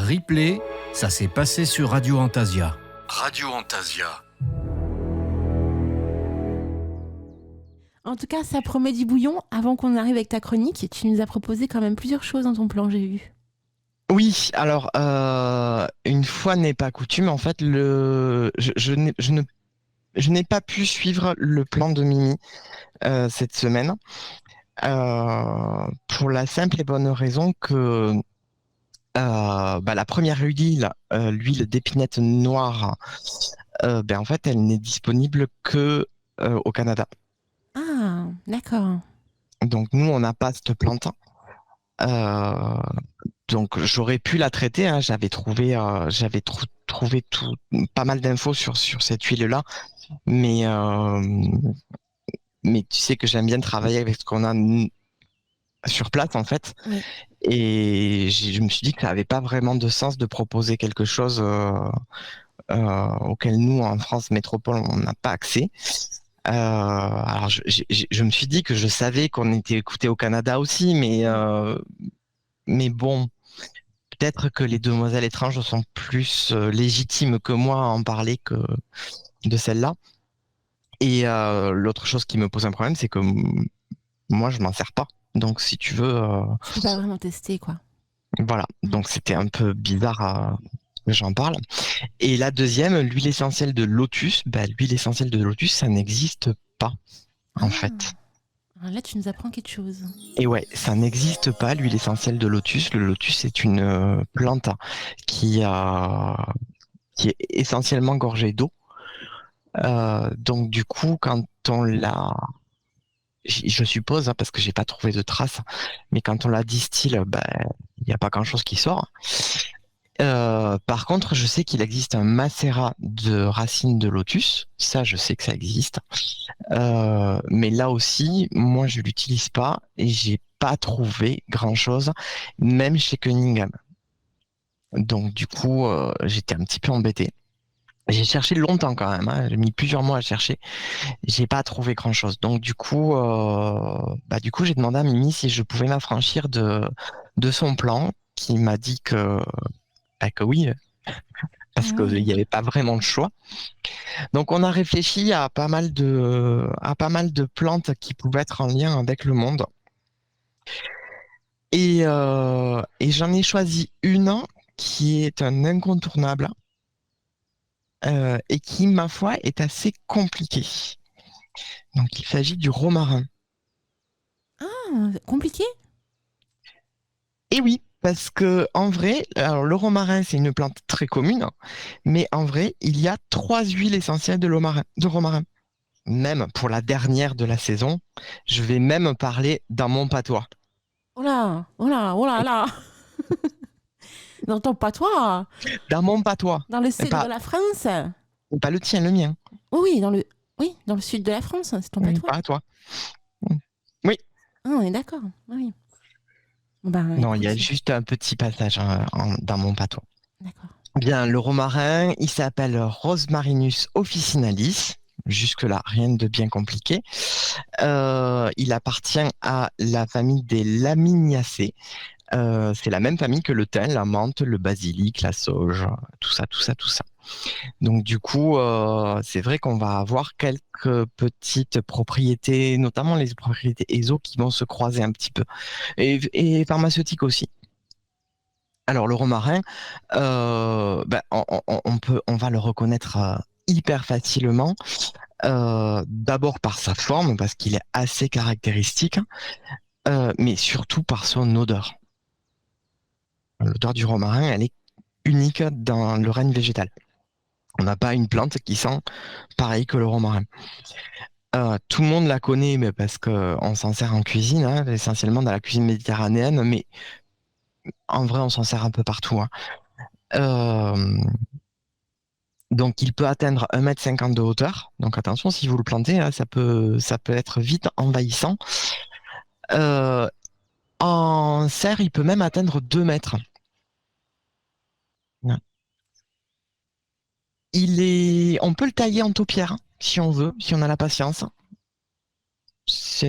Replay, ça s'est passé sur Radio Antasia. Radio Antasia. En tout cas, ça promet du bouillon. Avant qu'on arrive avec ta chronique, tu nous as proposé quand même plusieurs choses dans ton plan, j'ai vu. Oui, alors une fois n'est pas coutume, en fait, je n'ai pas pu suivre le plan de Mimi cette semaine pour la simple et bonne raison que la première huile, l'huile d'épinette noire, en fait, elle n'est disponible que au Canada. Ah, d'accord. Donc nous, on n'a pas cette plante. Euh, donc j'aurais pu la traiter, hein. Trouvé pas mal d'infos sur cette huile-là, mais mais tu sais que j'aime bien travailler avec ce qu'on a sur place en fait, Oui. et je me suis dit que ça avait pas vraiment de sens de proposer quelque chose auquel nous en France métropole on n'a pas accès. Alors je me suis dit que je savais qu'on était écouté au Canada aussi, mais bon. Peut-être que les demoiselles étranges sont plus légitimes que moi à en parler que de celle-là. Et l'autre chose qui me pose un problème, c'est que moi, je m'en sers pas. Donc, si tu veux, Tu peux pas vraiment tester, quoi. voilà. Donc, c'était un peu bizarre que j'en parle. Et la deuxième, l'huile essentielle de lotus. L'huile essentielle de lotus, ça n'existe pas, en fait. Là, tu nous apprends quelque chose. Et ouais, ça n'existe pas, l'huile essentielle de lotus. Le lotus, c'est une plante qui, qui est essentiellement gorgée d'eau. Donc du coup, quand on l'a, je suppose, hein, parce que j'ai pas trouvé de traces, mais quand on la distille, il n'y a pas grand-chose qui sort. Par contre, je sais qu'il existe un macérat de racines de lotus. Ça, je sais que ça existe. Mais là aussi, moi, je l'utilise pas et j'ai pas trouvé grand-chose, même chez Cunningham. Donc du coup, j'étais un petit peu embêté. J'ai cherché longtemps quand même, hein. J'ai mis plusieurs mois à chercher. J'ai pas trouvé grand-chose. Donc du coup, j'ai demandé à Mimi si je pouvais m'affranchir de son plan, qui m'a dit que oui, parce qu'il Ouais. n'y avait pas vraiment de choix. Donc on a réfléchi à pas mal de plantes qui pouvaient être en lien avec le monde. Et j'en ai choisi une qui est un incontournable et qui, ma foi, est assez compliquée. Donc il s'agit du romarin. Compliqué? Et oui, parce que en vrai, alors le romarin, c'est une plante très commune, mais en vrai, il y a 3 huiles essentielles de romarin. Même pour la dernière de la saison, je vais même parler dans mon patois. Oh là, oh là, oh là là. Dans ton patois, Dans mon patois. dans le Et sud de la France. pas le tien, le mien. Oh oui, dans le sud de la France, c'est ton patois. Pas à toi. Oui. Ah, on est d'accord. Ah oui. Ben, Non, il y a écoute, juste un petit passage dans mon patois. d'accord. Bien, le romarin, il s'appelle Rosmarinus officinalis. Jusque-là, rien de bien compliqué. Il appartient à la famille des Laminiacées. C'est la même famille que le thym, la menthe, le basilic, la sauge, tout ça, tout ça, tout ça. Donc du coup, c'est vrai qu'on va avoir quelques petites propriétés, notamment les propriétés ESO qui vont se croiser un petit peu, et pharmaceutiques aussi. Alors le romarin, on va le reconnaître hyper facilement. D'abord par sa forme, parce qu'il est assez caractéristique, mais surtout par son odeur. L'odeur du romarin, elle est unique dans le règne végétal. On n'a pas une plante qui sent pareil que le romarin. Tout le monde la connaît mais parce qu'on s'en sert en cuisine, hein, essentiellement dans la cuisine méditerranéenne, mais en vrai, on s'en sert un peu partout, hein. Euh, donc, il peut atteindre 1,50 m de hauteur. Donc, attention, si vous le plantez, hein, ça peut être vite envahissant. Euh, En serre, il peut même atteindre 2 mètres. On peut le tailler en taupière, hein, si on veut, si on a la patience. Ça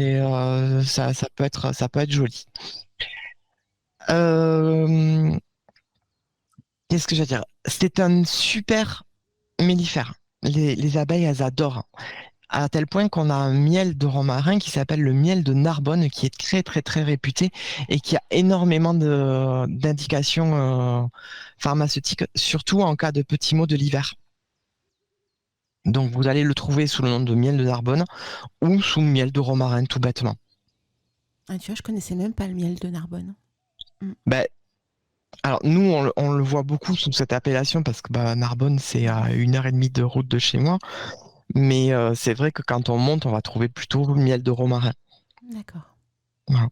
peut être joli. Euh, Qu'est-ce que je veux dire? C'est un super mellifère. Les abeilles, elles adorent. À tel point qu'on a un miel de romarin qui s'appelle le miel de Narbonne, qui est très très très réputé et qui a énormément d'indications pharmaceutiques, surtout en cas de petits maux de l'hiver. Donc vous allez le trouver sous le nom de miel de Narbonne ou sous miel de romarin, tout bêtement. Ah, tu vois, je connaissais même pas le miel de Narbonne. Mm. Ben, alors nous, on le voit beaucoup sous cette appellation parce que bah, Narbonne, c'est à 1 heure et demie de route de chez moi. Mais c'est vrai que quand on monte, on va trouver plutôt le miel de romarin. D'accord. Voilà.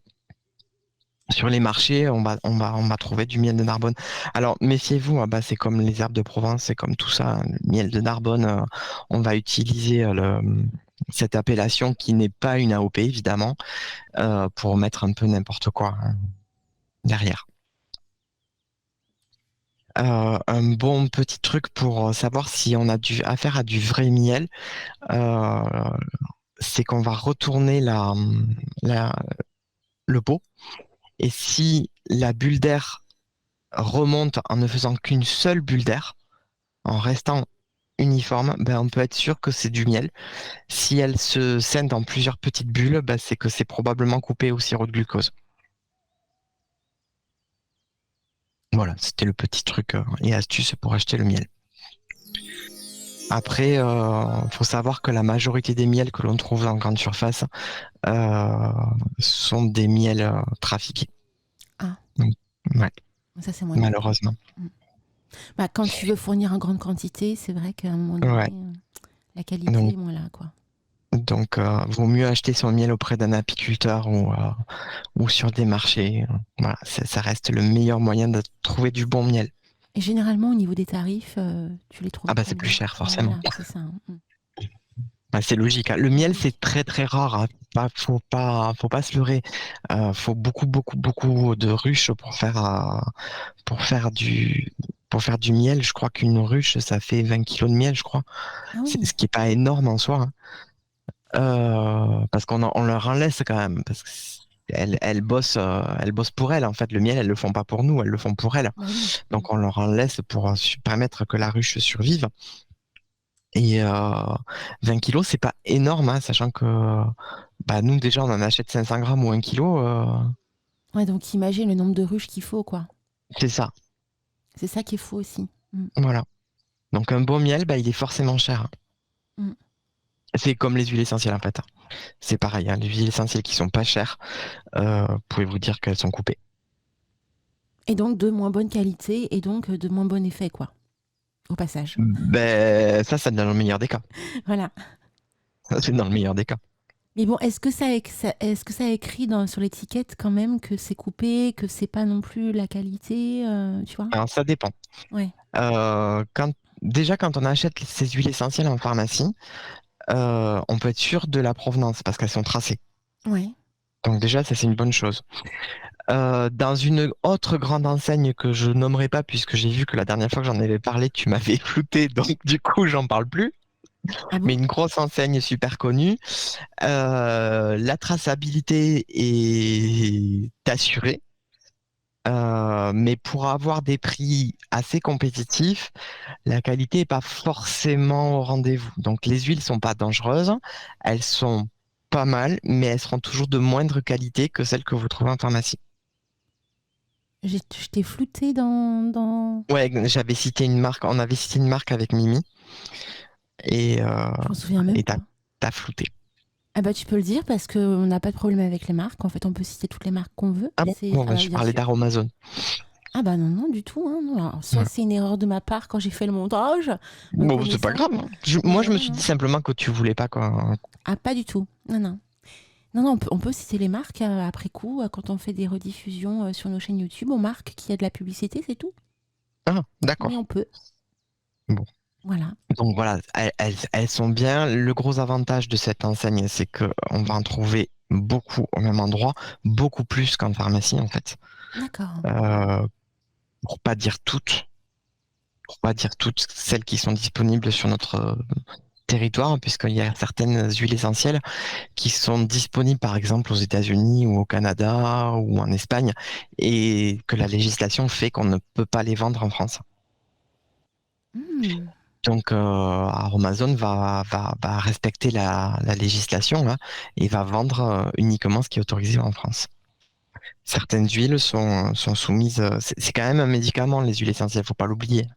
Sur les marchés, on va trouver du miel de Narbonne. Alors, méfiez-vous, hein, bah, c'est comme les herbes de Provence, c'est comme tout ça. Le miel de Narbonne, on va utiliser cette appellation qui n'est pas une AOP, évidemment, pour mettre un peu n'importe quoi hein, derrière. Un bon petit truc pour savoir si on a affaire à du vrai miel, euh, c'est qu'on va retourner la- le pot. Et si la bulle d'air remonte en ne faisant qu'une seule bulle d'air, en restant uniforme, ben on peut être sûr que c'est du miel. Si elle se scinde en plusieurs petites bulles, ben c'est que c'est probablement coupé au sirop de glucose. Voilà, c'était le petit truc et astuce pour acheter le miel. Après, faut savoir que la majorité des miels que l'on trouve en grande surface euh, sont des miels trafiqués. Ah, Donc, ouais, ça c'est moins bien. malheureusement. Mm. Bah, quand tu veux fournir en grande quantité, c'est vrai qu'à un moment donné, Ouais. la qualité Donc, est moins là, quoi. vaut mieux acheter son miel auprès d'un apiculteur ou sur des marchés. Voilà, ça reste le meilleur moyen de trouver du bon miel. Et généralement, au niveau des tarifs, tu les trouves Ah à bah c'est plus combien? cher Ouais, forcément. voilà, c'est ça. Hein. Mm. Bah, c'est logique, hein. Le miel c'est très très rare, hein. Faut pas se leurrer. Faut beaucoup beaucoup beaucoup de ruches pour faire du pour faire du miel. Je crois qu'une ruche ça fait 20 kilos de miel, je crois. Ah oui, Ce qui est pas énorme en soi, hein. Parce on leur en laisse quand même. Parce que elles bossent pour elles. En fait, le miel, elles le font pas pour nous, elles le font pour elles. bah oui. Donc, on leur en laisse pour permettre que la ruche survive. Et 20 kilos, c'est pas énorme, hein, sachant que bah, nous, déjà, on en achète 500 grammes ou 1 kilo. Ouais, donc imagine le nombre de ruches qu'il faut, quoi. C'est ça. C'est ça qu'il faut aussi. Mm. Voilà. Donc, un bon miel, bah, il est forcément cher. Mm. C'est comme les huiles essentielles, en fait. C'est pareil, hein, les huiles essentielles qui sont pas chères, pouvez-vous dire qu'elles sont coupées. Et donc de moins bonne qualité et donc de moins bon effet, quoi. Au passage. Ben, ça, c'est dans le meilleur des cas. Voilà. Ça, c'est dans le meilleur des cas. Mais bon, est-ce que ça écrit sur l'étiquette quand même que c'est coupé, que c'est pas non plus la qualité, tu vois? Alors, ça dépend. Ouais. Déjà, quand on achète ces huiles essentielles en pharmacie, on peut être sûr de la provenance parce qu'elles sont tracées. Ouais. Donc déjà, ça, c'est une bonne chose. Dans une autre grande enseigne que je nommerai pas puisque j'ai vu que la dernière fois que j'en avais parlé, tu m'avais flouté, donc du coup, j'en parle plus. Ah Mais bon? une grosse enseigne super connue, la traçabilité est assurée. Mais pour avoir des prix assez compétitifs, la qualité n'est pas forcément au rendez-vous. Donc les huiles sont pas dangereuses, elles sont pas mal, mais elles seront toujours de moindre qualité que celles que vous trouvez en pharmacie. Je t'ai flouté dans... Ouais, j'avais cité une marque, on avait cité une marque avec Mimi et Je m'en souviens même et pas. t'as flouté. Ah bah tu peux le dire parce qu'on n'a pas de problème avec les marques. En fait, on peut citer toutes les marques qu'on veut. Ah bon? Bon, Ah bah, bah je bien parlais sûr. d'Aromazone. Ah bah non, non, du tout. Hein, non. Alors, soit Voilà. c'est une erreur de ma part quand j'ai fait le montage, me Bon, c'est pas connaissant. grave, hein. Mais Moi, je me non, suis dit non. simplement que tu voulais pas quoi. Ah pas du tout. Non, non. Non, non, on peut citer les marques après coup, quand on fait des rediffusions sur nos chaînes YouTube. On marque qu'il y a de la publicité, c'est tout. Ah, Mais d'accord. on peut. Bon. Voilà. Donc voilà, elles sont bien. Le gros avantage de cette enseigne, c'est que on va en trouver beaucoup au même endroit, beaucoup plus qu'en pharmacie en fait. D'accord. Euh, pour pas dire toutes, pour pas dire toutes celles qui sont disponibles sur notre territoire, puisqu'il y a certaines huiles essentielles qui sont disponibles par exemple aux États-Unis ou au Canada ou en Espagne, et que la législation fait qu'on ne peut pas les vendre en France. Hmm. Donc, Amazon va respecter la législation là, et va vendre uniquement ce qui est autorisé en France. Certaines huiles sont soumises. C'est quand même un médicament, les huiles essentielles, faut pas l'oublier.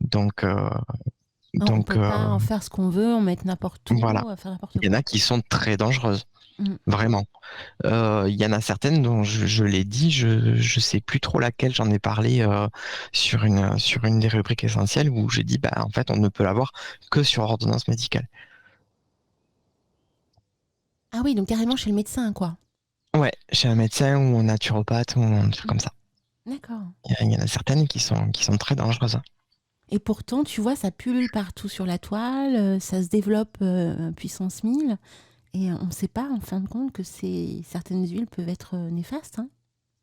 Donc, On donc peut pas en faire ce qu'on veut, en mettre n'importe voilà. où, faire n'importe Il y en quoi. a qui sont très dangereuses, Hmm. vraiment. Il y en a certaines dont je l'ai dit, je sais plus trop laquelle j'en ai parlé sur une des rubriques essentielles où j'ai dit, bah, en fait, on ne peut l'avoir que sur ordonnance médicale. Ah oui, donc carrément chez le médecin, quoi. Ouais, chez un médecin ou un naturopathe ou un truc comme Hmm. ça. D'accord. Il y en a certaines qui sont très dangereuses, hein. Et pourtant, tu vois, ça pullule partout sur la toile, ça se développe puissance 1000, et on ne sait pas, en fin de compte, que certaines huiles peuvent être néfastes, hein.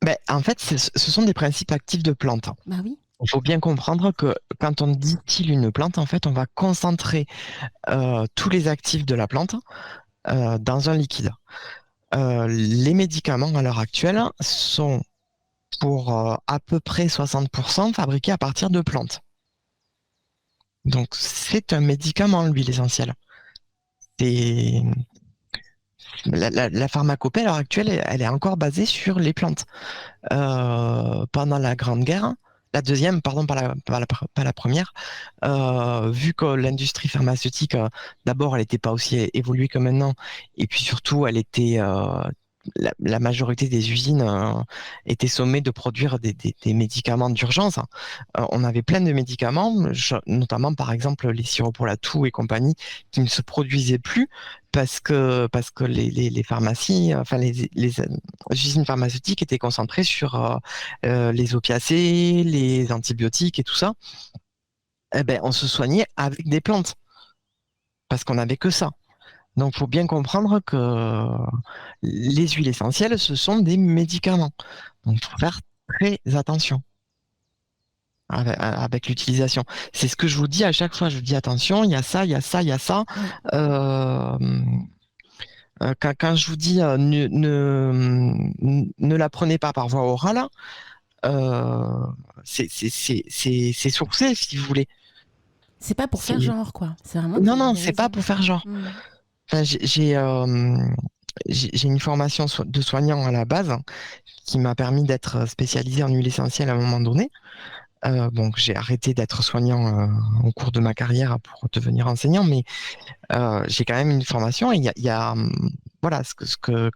Ben, en fait, ce sont des principes actifs de plantes, hein. Bah oui. Il faut bien comprendre que quand on distille une plante, en fait, on va concentrer tous les actifs de la plante dans un liquide. Les médicaments à l'heure actuelle sont pour à peu près 60% fabriqués à partir de plantes. Donc, c'est un médicament, l'huile essentielle. C'est la pharmacopée à l'heure actuelle, elle est encore basée sur les plantes. Pendant la Grande Guerre, la deuxième, pardon, pas la première, vu que l'industrie pharmaceutique, d'abord, elle n'était pas aussi évoluée que maintenant, et puis surtout, elle était, la majorité des usines étaient sommées de produire des médicaments d'urgence. On avait plein de médicaments, notamment par exemple les sirops pour la toux et compagnie, qui ne se produisaient plus parce que les pharmacies, enfin les usines pharmaceutiques étaient concentrées sur les opiacés, les antibiotiques et tout ça. Eh ben, on se soignait avec des plantes parce qu'on n'avait que ça. Donc, il faut bien comprendre que les huiles essentielles, ce sont des médicaments. Donc, il faut faire très attention avec l'utilisation. C'est ce que je vous dis à chaque fois. Je vous dis attention, il y a ça, il y a ça, il y a ça. Oui. Euh, quand je vous dis ne la prenez pas par voie orale, euh, c'est sourcé, si vous voulez. C'est pas pour faire C'est- genre, quoi. C'est vraiment Non, qu'il y a non, des c'est pas raisons. pour faire genre. Hmm. Enfin, j'ai une formation de soignant à la base qui m'a permis d'être spécialisé en huile essentielle à un moment donné. Bon, j'ai arrêté d'être soignant au cours de ma carrière pour devenir enseignant, mais j'ai quand même une formation et voilà,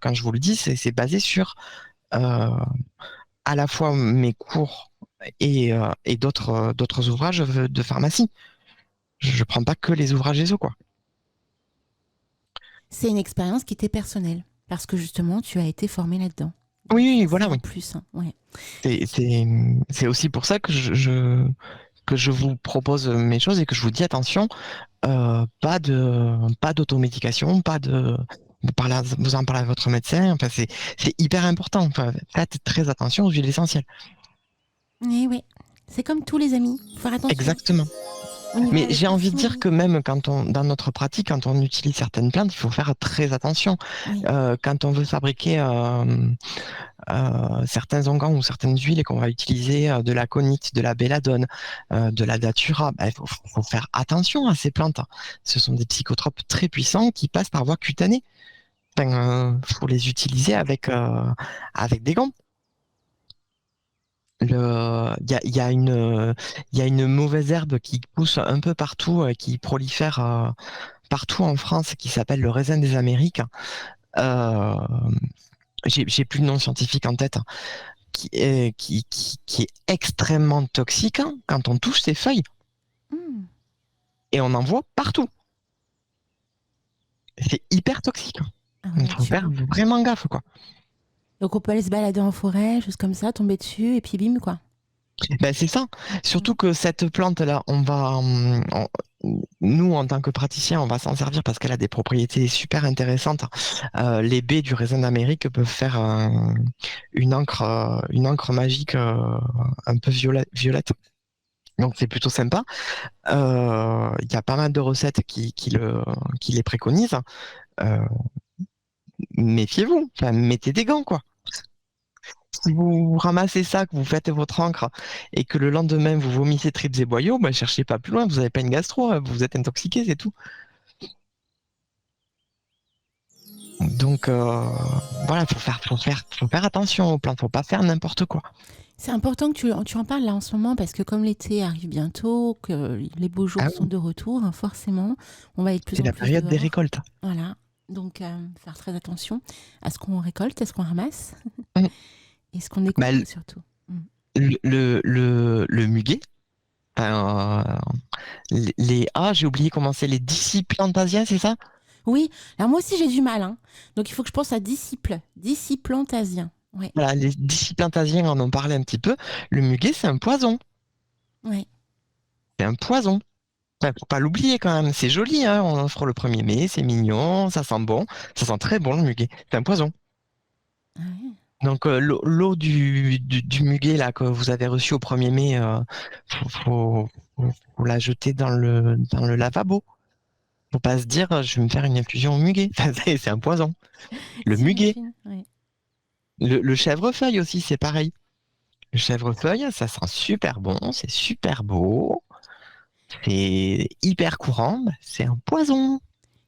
quand je vous le dis, c'est basé sur euh, à la fois mes cours et d'autres ouvrages de pharmacie. Je prends pas que les ouvrages ESO, quoi. C'est une expérience qui était personnelle, parce que justement, tu as été formé là-dedans. Donc Oui, ça, oui, c'est voilà, un oui. plus, hein. Ouais. C'est aussi pour ça que que je vous propose mes choses et que je vous dis attention, pas d'automédication, pas de vous en parlez à votre médecin. Enfin, c'est hyper important. Enfin, faites très attention aux huiles essentielles. Et oui, c'est comme tous les amis, faut faire attention. Exactement. On y va Mais avec j'ai envie de dire parcimonie. que même dans notre pratique, quand on utilise certaines plantes, il faut faire très attention. Oui. Quand on veut fabriquer certains onguents ou certaines huiles et qu'on va utiliser de la conite, de la belladone, de la datura, bah, faut faire attention à ces plantes. Ce sont des psychotropes très puissants qui passent par voie cutanée. Faut les utiliser avec des gants. Il y a une mauvaise herbe qui pousse un peu partout, qui prolifère partout en France, qui s'appelle le raisin des Amériques. Euh, j'ai plus le nom scientifique en tête, hein, qui est extrêmement toxique hein, quand on touche ses feuilles. Hmm. Et on en voit partout. C'est hyper toxique, hein. Ah Il ouais, faut tu faire vois. vraiment gaffe, quoi. Donc on peut aller se balader en forêt, juste comme ça, tomber dessus, et puis bim, quoi. Ben, c'est ça. Surtout que cette plante-là, nous, en tant que praticiens, on va s'en servir parce qu'elle a des propriétés super intéressantes. Les baies du raisin d'Amérique peuvent faire une encre magique un peu violette. Donc c'est plutôt sympa. Il y a pas mal de recettes qui les préconisent. Euh, Méfiez-vous, enfin, mettez des gants, quoi. si vous ramassez ça, que vous faites votre encre et que le lendemain vous vomissez tripes et boyaux, ben, cherchez pas plus loin, vous n'avez pas une gastro, hein, vous êtes intoxiqué, c'est tout. Donc voilà, faut faire attention aux plantes, faut pas faire n'importe quoi. C'est important que tu en parles là en ce moment parce que comme l'été arrive bientôt, que les beaux jours Ah sont oui, de retour, hein, forcément, on va être de plus c'est en la plus période des dehors. récoltes. Voilà. Donc, faire très attention à ce qu'on récolte, à ce qu'on ramasse Mm. et ce qu'on Bah, découvre surtout. Mm. le muguet, enfin, j'ai oublié comment c'est, les Dicyplantasia, c'est ça? Oui, alors moi aussi j'ai du mal, hein. Donc il faut que je pense à disciple, disciplantasien. Ouais, Voilà, les Dicyplantasiens en ont parlé un petit peu. Le muguet, c'est un poison. ouais. C'est un poison. Enfin, faut pas l'oublier quand même. C'est joli, hein. On offre le 1er mai, c'est mignon, ça sent bon. Ça sent très bon le muguet. C'est un poison. Ah ouais. Donc l'eau du muguet là que vous avez reçu au 1er mai, faut la jeter dans le lavabo. Faut pas se dire je vais me faire une infusion au muguet. C'est un poison. Le muguet. J'imagine, ouais. Le chèvrefeuille aussi, c'est pareil. Le chèvrefeuille, ça sent super bon, c'est super beau, c'est hyper courant, bah, c'est un poison.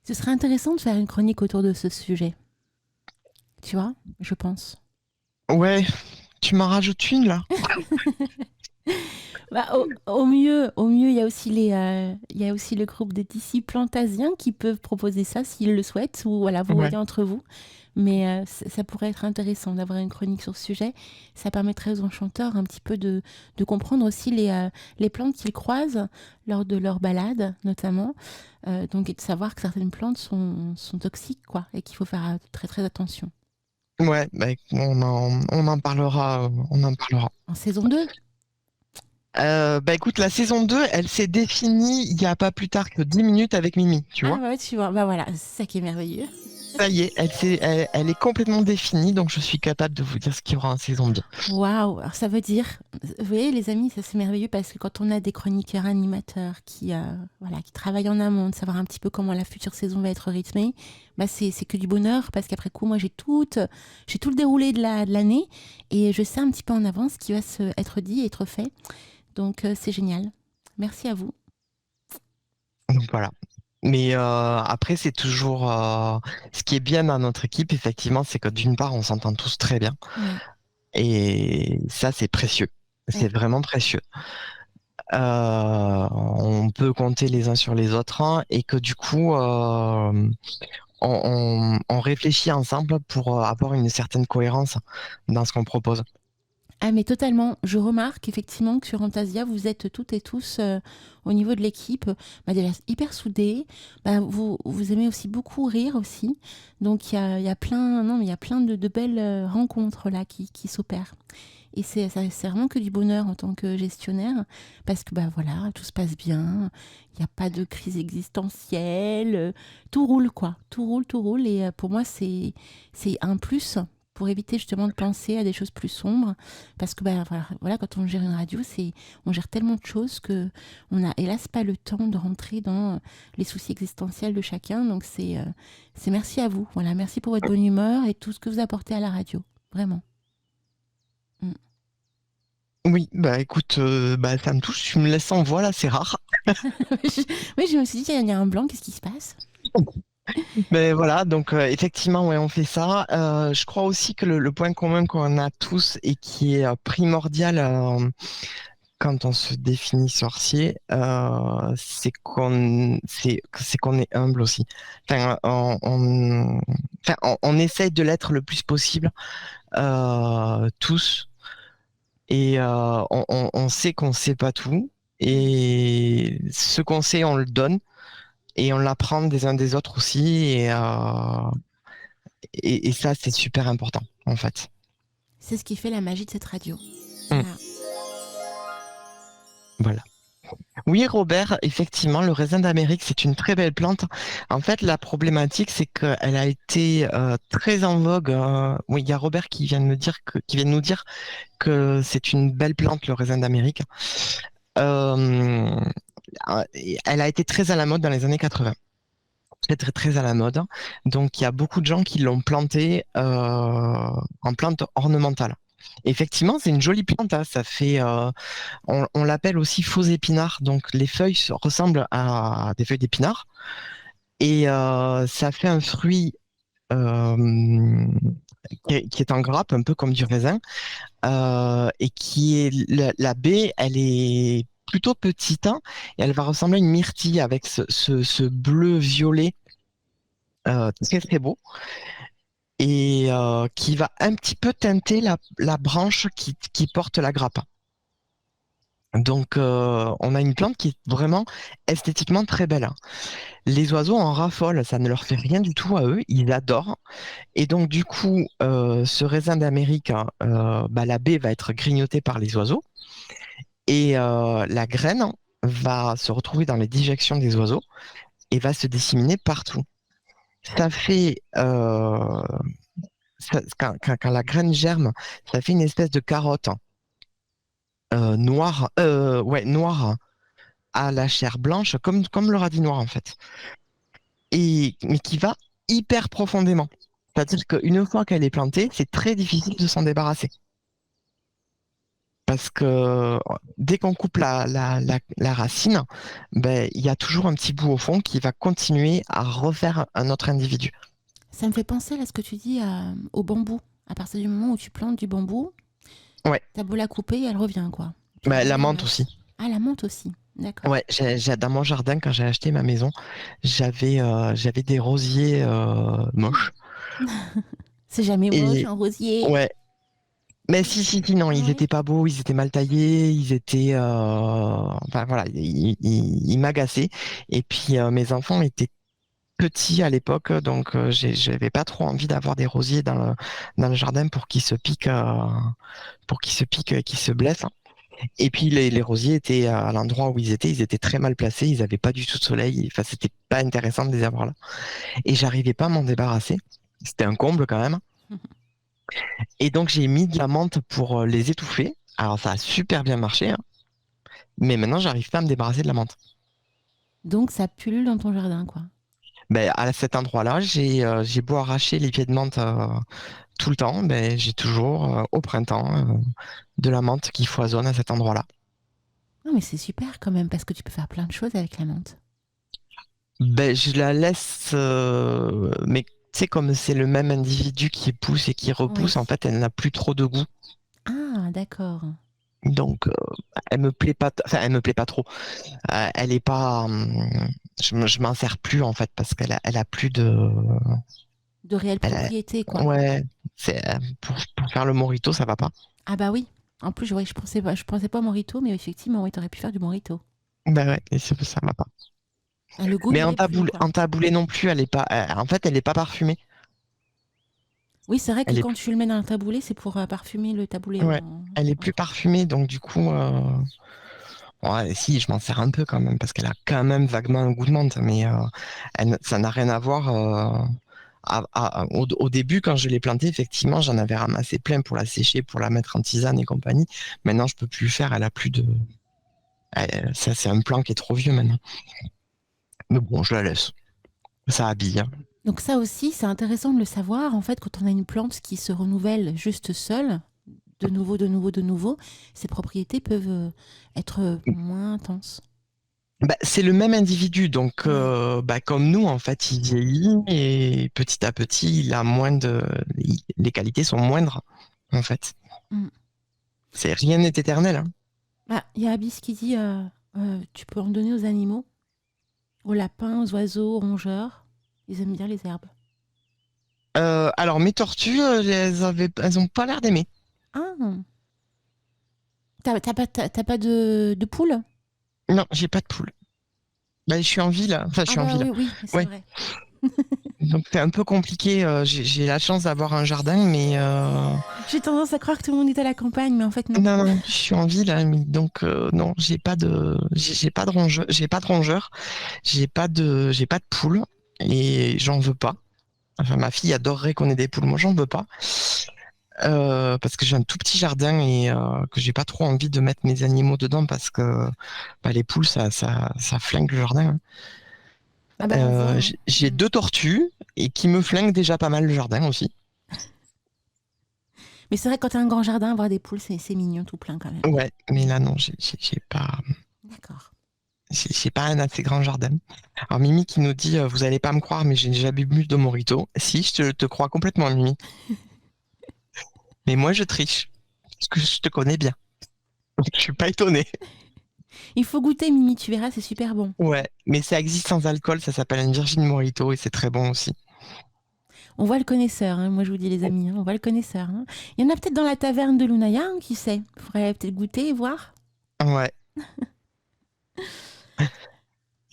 Ce serait intéressant de faire une chronique autour de ce sujet, tu vois, je pense. Ouais, tu m'en rajoutes une là? Bah, au mieux, il y a aussi le groupe des disciplantasiens qui peuvent proposer ça s'ils le souhaitent, ou voilà, vous Ouais. voyez entre vous. Mais ça pourrait être intéressant d'avoir une chronique sur ce sujet. Ça permettrait aux enchanteurs un petit peu de comprendre aussi les plantes qu'ils croisent lors de leur balade, notamment. Donc, et de savoir que certaines plantes sont toxiques, quoi, et qu'il faut faire très très attention. Ouais, bah, on en parlera, on en parlera. En saison 2. Bah écoute, la saison 2, elle s'est définie il y a pas plus tard que 10 minutes avec Mimi, tu Ah vois. ouais, tu vois, bah voilà, c'est ça qui est merveilleux. Ça y est, elle est complètement définie, donc je suis capable de vous dire ce qu'il y aura en saison 2. Waouh! Alors ça veut dire, vous voyez les amis, ça c'est merveilleux parce que quand on a des chroniqueurs animateurs voilà, qui travaillent en amont, de savoir un petit peu comment la future saison va être rythmée, bah c'est que du bonheur parce qu'après coup, moi j'ai tout le déroulé de l'année et je sais un petit peu en avance ce qui va être dit et être fait. Donc c'est génial. Merci à vous. Donc voilà. Mais après, c'est toujours ce qui est bien dans notre équipe, effectivement, c'est que d'une part, on s'entend tous très bien. Ouais, Et ça, c'est précieux. C'est ouais. vraiment précieux. On peut compter les uns sur les autres hein, et que du coup, on réfléchit ensemble pour avoir une certaine cohérence dans ce qu'on propose. Ah mais totalement, je remarque effectivement que sur Antasia, vous êtes toutes et tous au niveau de l'équipe bah, déjà hyper soudés. Bah, vous aimez aussi beaucoup rire aussi. Donc il y a plein, non, mais il y a plein de belles rencontres là qui s'opèrent. Et c'est vraiment que du bonheur en tant que gestionnaire parce que bah voilà, tout se passe bien, il n'y a pas de crise existentielle, tout roule quoi, tout roule et pour moi c'est un plus pour éviter justement de penser à des choses plus sombres parce que bah voilà quand on gère une radio, on gère tellement de choses que on n'a hélas pas le temps de rentrer dans les soucis existentiels de chacun donc c'est merci à vous. Voilà, merci pour votre bonne humeur et tout ce que vous apportez à la radio, vraiment. Mm. Oui, bah écoute, bah, ça me touche, tu me laisses en voix là, c'est rare. Oui, je me suis dit, il y a un blanc, qu'est-ce qui se passe? Mais voilà, donc effectivement, ouais, on fait ça. Je crois aussi que le point commun qu'on a tous et qui est primordial quand on se définit sorcier, c'est qu'on est humble aussi. Enfin, on essaye de l'être le plus possible, tous. Et on sait qu'on sait pas tout. Et ce qu'on sait, on le donne. Et on l'apprend des uns des autres aussi. Et ça, c'est super important, en fait. C'est ce qui fait la magie de cette radio. Mm. Voilà. Voilà. Oui, Robert, effectivement, le raisin d'Amérique, c'est une très belle plante. En fait, la problématique, c'est qu'elle a été très en vogue. Oui, il y a Robert qui vient de me dire qui vient de nous dire que c'est une belle plante, le raisin d'Amérique. Euh, Elle a été très à la mode dans les années 80. Très, très, très à la mode. Donc, il y a beaucoup de gens qui l'ont planté en plante ornementale. Effectivement, c'est une jolie plante, hein. Ça fait, on l'appelle aussi faux épinard. Donc les feuilles ressemblent à des feuilles d'épinard et ça fait un fruit qui est en grappe, un peu comme du raisin, et qui est la baie, elle est plutôt petite, hein, et elle va ressembler à une myrtille avec ce bleu violet très très beau et qui va un petit peu teinter la branche qui porte la grappe. Donc on a une plante qui est vraiment esthétiquement très belle, hein. Les oiseaux en raffolent, ça ne leur fait rien du tout à eux, ils adorent. Et donc, du coup, ce raisin d'Amérique, hein, la baie va être grignotée par les oiseaux et la graine va se retrouver dans les dijections des oiseaux et va se disséminer partout. Ça fait, quand la graine germe, ça fait une espèce de carotte noire, ouais, noire à la chair blanche, comme le radis noir en fait, mais qui va hyper profondément. C'est-à-dire qu'une fois qu'elle est plantée, c'est très difficile de s'en débarrasser. Parce que dès qu'on coupe la racine, ben, il y a toujours un petit bout au fond qui va continuer à refaire un autre individu. Ça me fait penser à ce que tu dis au bambou. À partir du moment où tu plantes du bambou, Ouais, t'as beau la couper, elle revient, quoi. Puis ben, la derrière, menthe aussi. Ah, la menthe aussi. D'accord. Ouais, dans mon jardin, quand j'ai acheté ma maison, j'avais des rosiers moches. C'est jamais moche, Et un rosier. ouais, mais si, non, Ah ils ouais. étaient pas beaux, ils étaient mal taillés, ils étaient, enfin voilà, ils m'agaçaient. Et puis mes enfants étaient petits à l'époque, donc j'avais pas trop envie d'avoir des rosiers dans le jardin pour qu'ils se piquent et qu'ils se blessent. Et puis les rosiers étaient à l'endroit où ils étaient très mal placés, ils avaient pas du tout de soleil, enfin c'était pas intéressant de les avoir là. Et j'arrivais pas à m'en débarrasser. C'était un comble quand même. Et donc j'ai mis de la menthe pour les étouffer. Alors ça a super bien marché, hein. Mais maintenant j'arrive pas à me débarrasser de la menthe. Donc ça pullule dans ton jardin, quoi. Ben, à cet endroit-là, j'ai beau arracher les pieds de menthe tout le temps, ben, j'ai toujours au printemps de la menthe qui foisonne à cet endroit-là. Non, mais c'est super quand même, parce que tu peux faire plein de choses avec la menthe. Ben, je la laisse, mais tu sais, comme c'est le même individu qui pousse et qui Oui. repousse, en fait, elle n'a plus trop de goût. Ah, d'accord. Donc, elle me plaît pas, enfin, elle me plaît pas trop. Elle est pas, je m'en sers plus, en fait, parce elle a plus de, De réelle elle a- propriété, quoi. ouais, pour faire le morito, ça va pas. Ah bah oui. En plus, ouais, je pensais pas au morito, mais effectivement, oui, t'aurais pu faire du morito. Ben ouais, et ça va pas. Ah, le goût Mais n'irait plus, quoi. en taboulé non plus, elle est pas, en fait, elle est pas parfumée. Oui, c'est vrai que Elle est, quand tu le mets dans un taboulé, c'est pour parfumer le taboulé. ouais, elle est plus parfumée, donc du coup, ouais, si, je m'en sers un peu quand même, parce qu'elle a quand même vaguement un goût de menthe, mais ça n'a rien à voir. Au début, quand je l'ai plantée, effectivement, j'en avais ramassé plein pour la sécher, pour la mettre en tisane et compagnie. Maintenant, je peux plus le faire, elle a plus de. Ça, c'est un plant qui est trop vieux maintenant. Mais bon, je la laisse. Ça habille, hein. Donc ça aussi, c'est intéressant de le savoir. En fait, quand on a une plante qui se renouvelle juste seule, de nouveau, ses propriétés peuvent être moins intenses. Bah, c'est le même individu, donc Ouais. comme nous, en fait, il vieillit et petit à petit, il a moins de. Les qualités sont moindres, en fait. Mm. Rien n'est éternel, hein. Ah, il y a Abyss qui dit tu peux en donner aux animaux, aux lapins, aux oiseaux, aux rongeurs. Ils aiment bien les herbes. Alors, mes tortues, elles ont pas l'air d'aimer. Ah, t'as pas de poule? Non, j'ai pas de poule. Bah, je suis en ville, hein. Enfin, je Ah suis en bah ville. oui, oui, c'est Ouais. vrai. Donc, c'est un peu compliqué. J'ai la chance d'avoir un jardin, mais J'ai tendance à croire que tout le monde est à la campagne, mais en fait non. non, je suis en ville, hein, donc non, j'ai pas de rongeur, j'ai pas de poule et j'en veux pas. Enfin, ma fille adorerait qu'on ait des poules, moi j'en veux pas. Parce que j'ai un tout petit jardin et que j'ai pas trop envie de mettre mes animaux dedans parce que les poules ça flingue le jardin, hein. Ah bah on voit, hein. J'ai deux tortues et qui me flinguent déjà pas mal le jardin aussi. Mais c'est vrai que quand tu as un grand jardin, avoir des poules, c'est mignon tout plein quand même. Ouais, mais là non, j'ai pas un assez grand jardin. Alors Mimi qui nous dit, vous allez pas me croire, mais j'ai jamais bu de mojito. Si, je te crois complètement, Mimi. Mais moi, je triche, parce que je te connais bien. Donc, je suis pas étonné. Il faut goûter, Mimi, tu verras, c'est super bon. Ouais, mais ça existe sans alcool, ça s'appelle un Virgin Mojito et c'est très bon aussi. On voit le connaisseur, hein, moi je vous dis les amis, hein, on voit le connaisseur. Hein. Il y en a peut-être dans la taverne de Lunaya, hein, qui sait. Il faudrait peut-être goûter et voir. Ouais.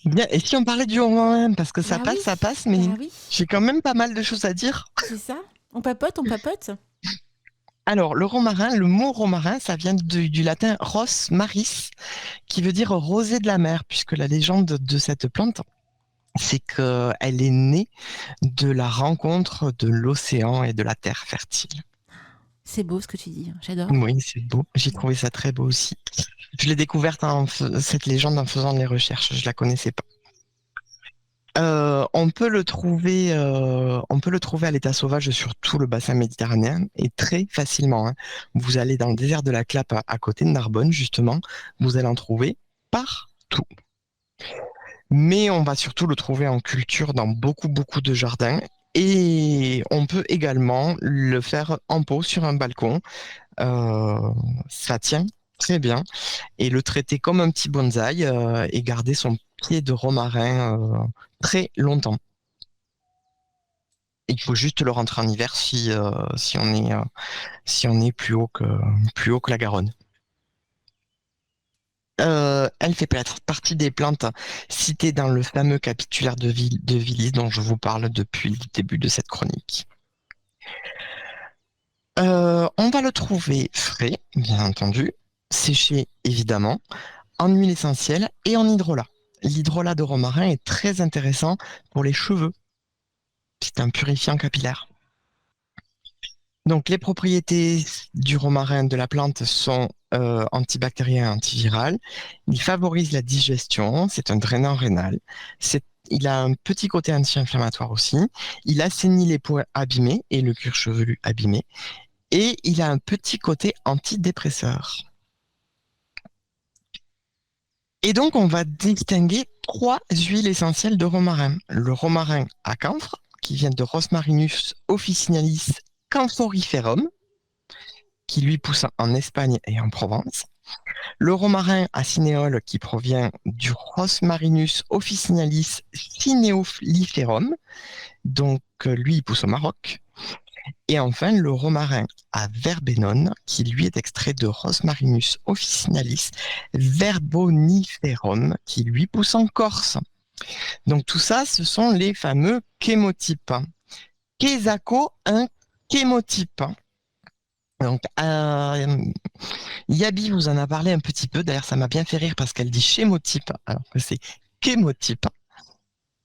Bien, et si on parlait du romarin, parce que Bah oui, ça passe, mais bah oui, j'ai quand même pas mal de choses à dire. c'est ça. On papote, on papote. Alors, le romarin, le mot romarin, ça vient du latin ros maris, qui veut dire rosée de la mer, puisque la légende de cette plante, c'est qu'elle est née de la rencontre de l'océan et de la terre fertile. C'est beau ce que tu dis, hein, j'adore. Oui, c'est beau. J'ai trouvé ça très beau aussi. Je l'ai découverte, cette légende, en faisant des recherches. Je la connaissais pas. On peut le trouver à l'état sauvage sur tout le bassin méditerranéen et très facilement. Hein. Vous allez dans le désert de la Clappe à côté de Narbonne, justement, vous allez en trouver partout. Mais on va surtout le trouver en culture dans beaucoup, beaucoup de jardins. Et on peut également le faire en pot sur un balcon. Ça tient très bien. Et le traiter comme un petit bonsaï et garder son pied de romarin très longtemps. Il faut juste le rentrer en hiver si on est plus haut que la Garonne. Elle fait partie des plantes citées dans le fameux capitulaire de Villiers dont je vous parle depuis le début de cette chronique. On va le trouver frais, bien entendu, séché évidemment, en huile essentielle et en hydrolat. L'hydrolat de romarin est très intéressant pour les cheveux. C'est un purifiant capillaire. Donc, les propriétés du romarin de la plante sont antibactérien et antiviral. Il favorise la digestion, c'est un drainant rénal. Il a un petit côté anti-inflammatoire aussi. Il assainit les peaux abîmées et le cuir chevelu abîmé. Et il a un petit côté antidépresseur. Et donc, on va distinguer 3 huiles essentielles de romarin. Le romarin à camphre, qui vient de Rosmarinus officinalis camphoriferum, qui lui pousse en Espagne et en Provence. Le romarin à cinéole, qui provient du Rosmarinus officinalis cineoliferum, donc lui, il pousse au Maroc. Et enfin, le romarin à verbenone, qui lui est extrait de Rosmarinus officinalis verboniferum, qui lui pousse en Corse. Donc tout ça, ce sont les fameux chémotypes. Qu'est-ce un chémotype? Donc, Yabi vous en a parlé un petit peu. D'ailleurs, ça m'a bien fait rire parce qu'elle dit chémotype, alors que c'est chémotype.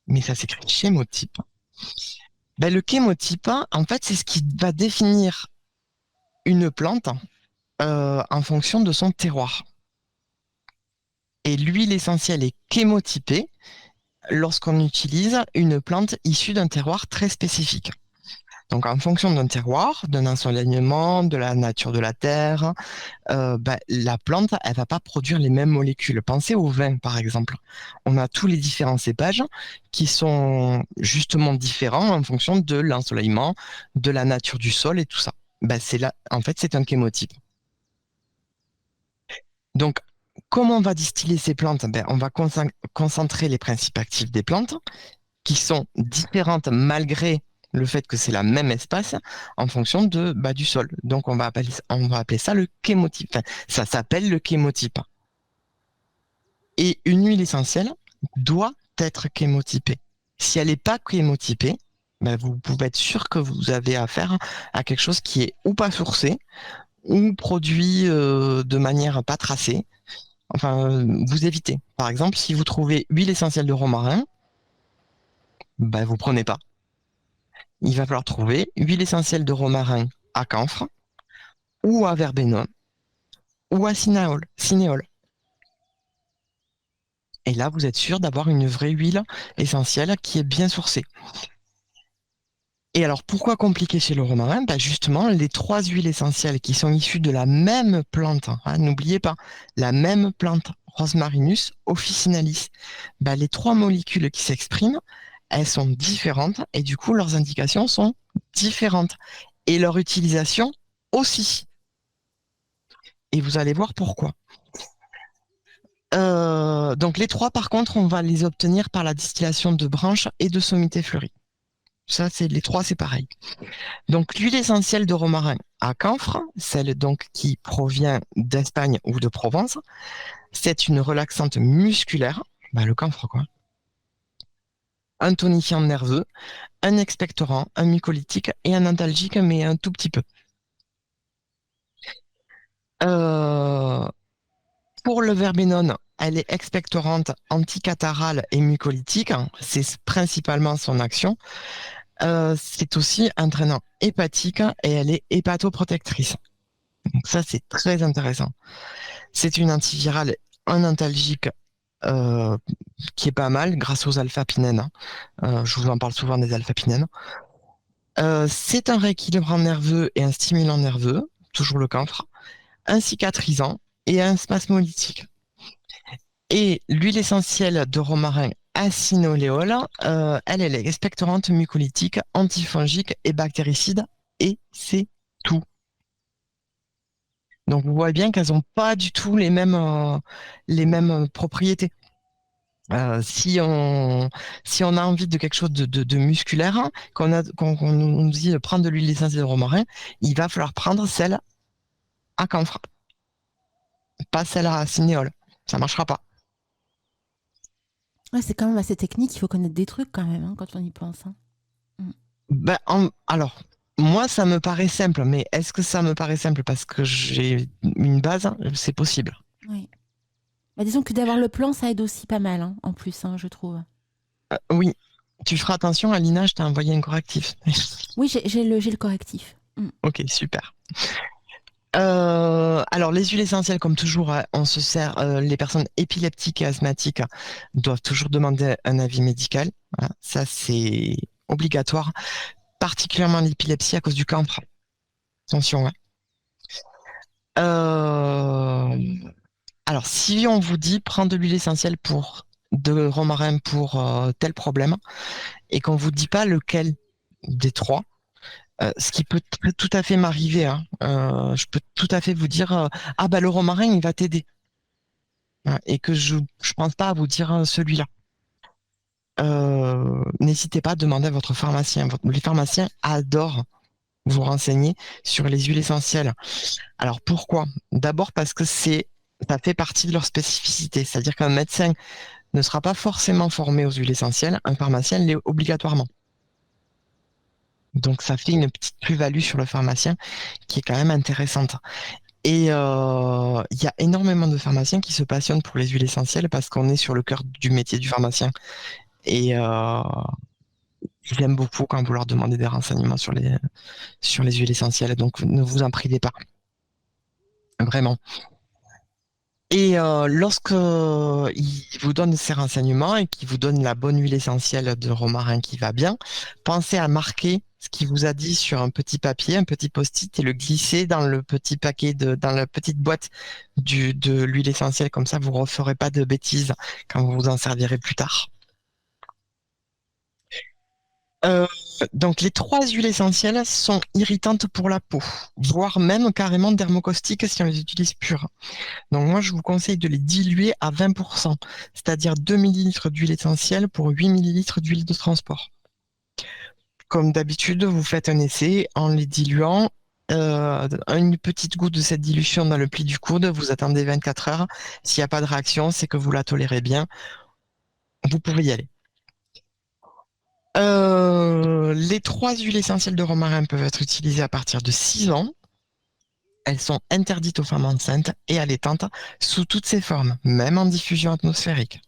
Mais ça s'écrit chémotype. Ben, le chémotype, en fait, c'est ce qui va définir une plante en fonction de son terroir. Et l'huile essentielle est chémotypée lorsqu'on utilise une plante issue d'un terroir très spécifique. Donc, en fonction d'un terroir, d'un ensoleillement, de la nature de la terre, la plante, elle va pas produire les mêmes molécules. Pensez au vin, par exemple. On a tous les différents cépages qui sont justement différents en fonction de l'ensoleillement, de la nature du sol et tout ça. C'est là, en fait, c'est un chémotype. Donc, comment on va distiller ces plantes? On va concentrer les principes actifs des plantes qui sont différentes malgré le fait que c'est la même espace en fonction du sol. Donc, on va appeler ça le chémotype. Enfin, ça s'appelle le chémotype. Et une huile essentielle doit être chémotypée. Si elle n'est pas chémotypée, vous pouvez être sûr que vous avez affaire à quelque chose qui est ou pas sourcé, ou produit de manière pas tracée. Enfin, vous évitez. Par exemple, si vous trouvez huile essentielle de romarin, vous prenez pas. Il va falloir trouver huile essentielle de romarin à camphre, ou à verbenone, ou à cinéole. Et là, vous êtes sûr d'avoir une vraie huile essentielle qui est bien sourcée. Et alors, pourquoi compliqué chez le romarin? Bah justement, les trois huiles essentielles qui sont issues de la même plante, hein, n'oubliez pas, la même plante, Rosmarinus officinalis. Bah, les trois molécules qui s'expriment, elles sont différentes et du coup, leurs indications sont différentes. Et leur utilisation aussi. Et vous allez voir pourquoi. Donc les trois, par contre, on va les obtenir par la distillation de branches et de sommités fleuries. Ça, c'est les trois, c'est pareil. Donc l'huile essentielle de romarin à camphre, celle donc qui provient d'Espagne ou de Provence, c'est une relaxante musculaire, bah, le camphre quoi, un tonifiant nerveux, un expectorant, un mucolytique et un antalgique, mais un tout petit peu. Euh, Pour le verbenone, elle est expectorante, anticatharale et mucolytique. C'est principalement son action. C'est aussi un drainant hépatique et elle est hépatoprotectrice. Donc ça, c'est très intéressant. C'est une antivirale, un antalgique euh, qui est pas mal grâce aux alpha-pinènes, hein. Je vous en parle souvent des alpha-pinènes. C'est un rééquilibrant nerveux et un stimulant nerveux, toujours le camphre, un cicatrisant et un spasmolytique. Et l'huile essentielle de romarin acinoléole, elle est expectorante, mucolytique, antifongique et bactéricide, et c'est tout. Donc vous voyez bien qu'elles n'ont pas du tout les mêmes propriétés. Si on a envie de quelque chose de musculaire, hein, qu'on nous dit de prendre de l'huile essentielle de romarin, il va falloir prendre celle à camphre, pas celle à cinéole. Ça marchera pas. Ouais, c'est quand même assez technique, il faut connaître des trucs quand même, hein, quand on y pense, hein. Mm. Ben, alors, moi, ça me paraît simple, mais est-ce que ça me paraît simple parce que j'ai une base? C'est possible. Oui. Bah, disons que d'avoir le plan, ça aide aussi pas mal, hein, en plus, hein, je trouve. Oui, tu feras attention, Alina, je t'ai envoyé un correctif. Oui, j'ai le correctif. Mm. Ok, super. Alors, les huiles essentielles, comme toujours, hein, on se sert, les personnes épileptiques et asthmatiques doivent toujours demander un avis médical. Voilà, ça, c'est obligatoire, particulièrement l'épilepsie à cause du camphre. Attention, hein. Euh, Alors, si on vous dit prendre de l'huile essentielle de romarin pour tel problème et qu'on vous dit pas lequel des trois, ce qui peut tout à fait m'arriver, hein, je peux tout à fait vous dire ah bah le romarin il va t'aider. Hein, et que je pense pas à vous dire celui-là. N'hésitez pas à demander à votre pharmacien. Les pharmaciens adorent vous renseigner sur les huiles essentielles. Alors pourquoi? D'abord parce que ça fait partie de leur spécificité. C'est-à-dire qu'un médecin ne sera pas forcément formé aux huiles essentielles, un pharmacien l'est obligatoirement. Donc ça fait une petite plus-value sur le pharmacien qui est quand même intéressante. Et il y a énormément de pharmaciens qui se passionnent pour les huiles essentielles parce qu'on est sur le cœur du métier du pharmacien. Et ils aiment beaucoup quand vous leur demandez des renseignements sur les huiles essentielles. Donc ne vous en privez pas, vraiment. Et lorsque il vous donne ces renseignements et qu'il vous donne la bonne huile essentielle de romarin qui va bien, pensez à marquer ce qu'il vous a dit sur un petit papier, un petit post-it et le glisser dans le petit paquet dans la petite boîte de l'huile essentielle. Comme ça, vous ne referez pas de bêtises quand vous vous en servirez plus tard. Euh, donc, les trois huiles essentielles sont irritantes pour la peau, voire même carrément dermocaustiques si on les utilise pures. Donc moi, je vous conseille de les diluer à 20%, c'est-à-dire 2 millilitres d'huile essentielle pour 8 millilitres d'huile de transport. Comme d'habitude, vous faites un essai en les diluant. Une petite goutte de cette dilution dans le pli du coude, vous attendez 24 heures. S'il n'y a pas de réaction, c'est que vous la tolérez bien. Vous pouvez y aller. Les trois huiles essentielles de romarin peuvent être utilisées à partir de 6 ans. Elles sont interdites aux femmes enceintes et allaitantes sous toutes ses formes, même en diffusion atmosphérique.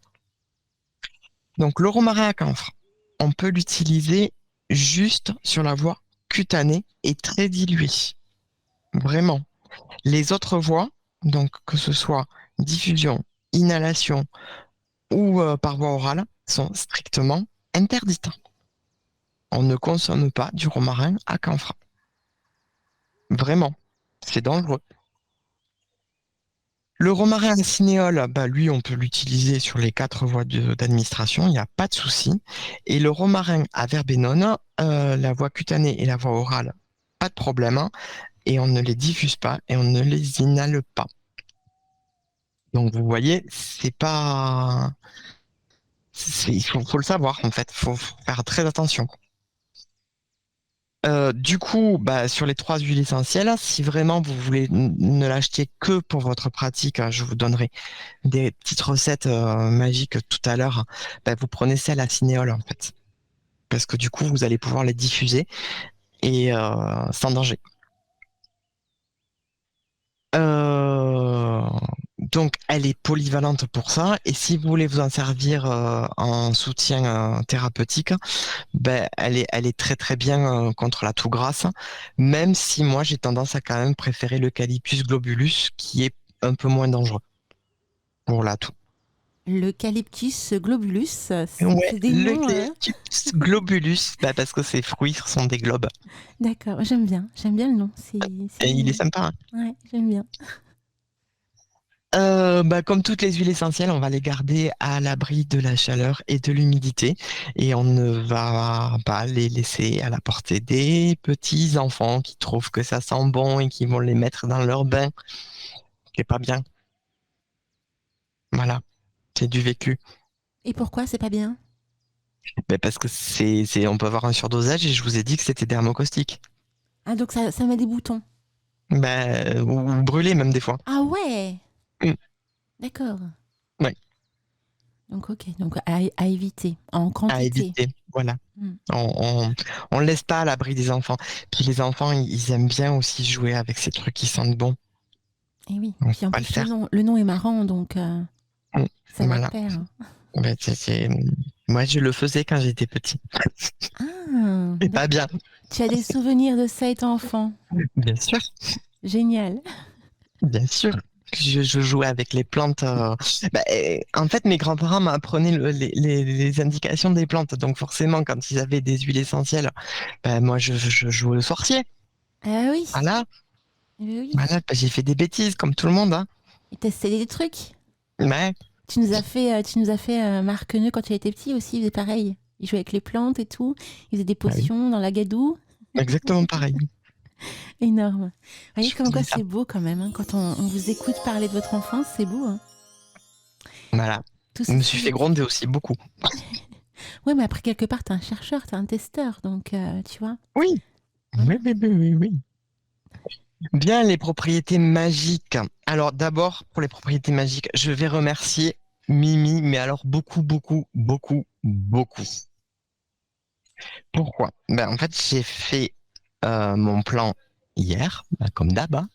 Donc le romarin à camphre, on peut l'utiliser juste sur la voie cutanée et très diluée. Vraiment. Les autres voies, donc que ce soit diffusion, inhalation ou par voie orale, sont strictement interdites. On ne consomme pas du romarin à Canfranc. Vraiment, c'est dangereux. Le romarin à cinéole, bah lui, on peut l'utiliser sur les 4 voies d'administration, il n'y a pas de souci. Et le romarin à verbenone, la voie cutanée et la voie orale, pas de problème, hein. Et on ne les diffuse pas et on ne les inhale pas. Donc vous voyez, c'est pas, il faut le savoir en fait, faut faire très attention. Du coup, bah, sur les 3 huiles essentielles, si vraiment vous voulez ne l'acheter que pour votre pratique, je vous donnerai des petites recettes magiques tout à l'heure. Bah, vous prenez celle à cinéole en fait, parce que du coup, vous allez pouvoir les diffuser et sans danger. Euh, donc, elle est polyvalente pour ça. Et si vous voulez vous en servir en soutien thérapeutique, ben, elle est très très bien contre la toux grasse. Même si moi, j'ai tendance à quand même préférer l'Eucalyptus globulus, qui est un peu moins dangereux pour la toux. L'Eucalyptus globulus, Ouais, c'est des noms. l'Eucalyptus globulus, bah, parce que ses fruits sont des globes. D'accord, j'aime bien le nom. C'est Et il est mignon. sympa, hein. Ouais, j'aime bien. Bah, comme toutes les huiles essentielles, on va les garder à l'abri de la chaleur et de l'humidité et on ne va pas les laisser à la portée des petits enfants qui trouvent que ça sent bon et qui vont les mettre dans leur bain. C'est pas bien. Voilà, c'est du vécu. Et pourquoi c'est pas bien? Mais parce que on peut avoir un surdosage et je vous ai dit que c'était dermocaustique. Ah, donc ça met des boutons. Bah, ou brûlé même des fois. Ah ouais, Mm. d'accord. Ouais, Donc ok, donc à éviter en à quantité. éviter. Voilà. Hmm. On laisse pas à l'abri des enfants. Puis les enfants, ils aiment bien aussi jouer avec ces trucs qui sentent bon. Et oui. Donc, Puis faut en pas le plus le faire. nom, le nom est marrant, donc Mm. ça va de Voilà. pair. Ben, moi, je le faisais quand j'étais petit. Ah, Et pas bien. tu as des souvenirs de ça étant enfant. Bien sûr, Génial. bien sûr. Je jouais avec les plantes. En fait, mes grands-parents m'apprenaient les indications des plantes. Donc, forcément, quand ils avaient des huiles essentielles, ben, moi, je jouais au sorcier. Ah oui, Voilà, oui. voilà. Ben, j'ai fait des bêtises, comme tout le monde, hein. Et testé des trucs. Ouais, Tu nous as fait Marc Queneux quand tu étais petit aussi, il faisait pareil. Il jouait avec les plantes et tout. Il faisait des bah oui, potions dans la gadoue. exactement pareil. Énorme. Vous voyez Je comme quoi faisais ça. c'est beau quand même, hein. Quand on vous écoute parler de votre enfance, c'est beau, hein. Voilà. Tout Je me suis fait ceci. gronder aussi beaucoup. Ouais, mais après, quelque part, t'es un chercheur, t'es un testeur. Donc, tu vois. Oui, Voilà. oui, oui, oui, oui, oui. Bien, les propriétés magiques. Alors d'abord, pour les propriétés magiques, je vais remercier Mimi, mais alors beaucoup, beaucoup, beaucoup, beaucoup. Pourquoi? Ben, en fait, j'ai fait mon plan hier, ben, comme d'hab, hein.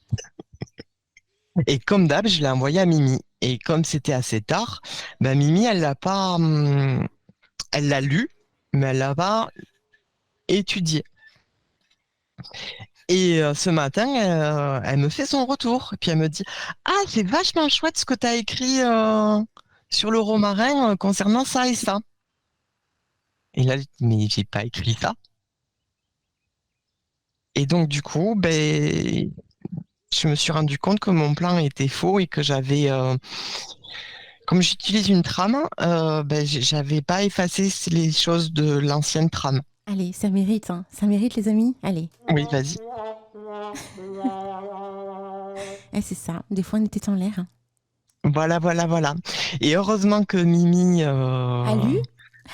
Et comme d'hab, je l'ai envoyé à Mimi. Et comme c'était assez tard, ben, Mimi, elle l'a pas, elle l'a lu, mais elle l'a pas étudié. Et ce matin, elle me fait son retour. Et puis elle me dit, ah, c'est vachement chouette ce que tu as écrit sur le romarin concernant ça et ça. Et là, je dis, mais j'ai pas écrit ça. Et donc, du coup, ben, je me suis rendu compte que mon plan était faux et que comme j'utilise une trame, ben, j'avais pas effacé les choses de l'ancienne trame. Allez, ça mérite, hein. Ça mérite, les amis. Allez. Oui, vas-y. Eh, c'est ça. Des fois, on était en l'air, hein. Voilà, voilà, voilà. Et heureusement que Mimi À lu.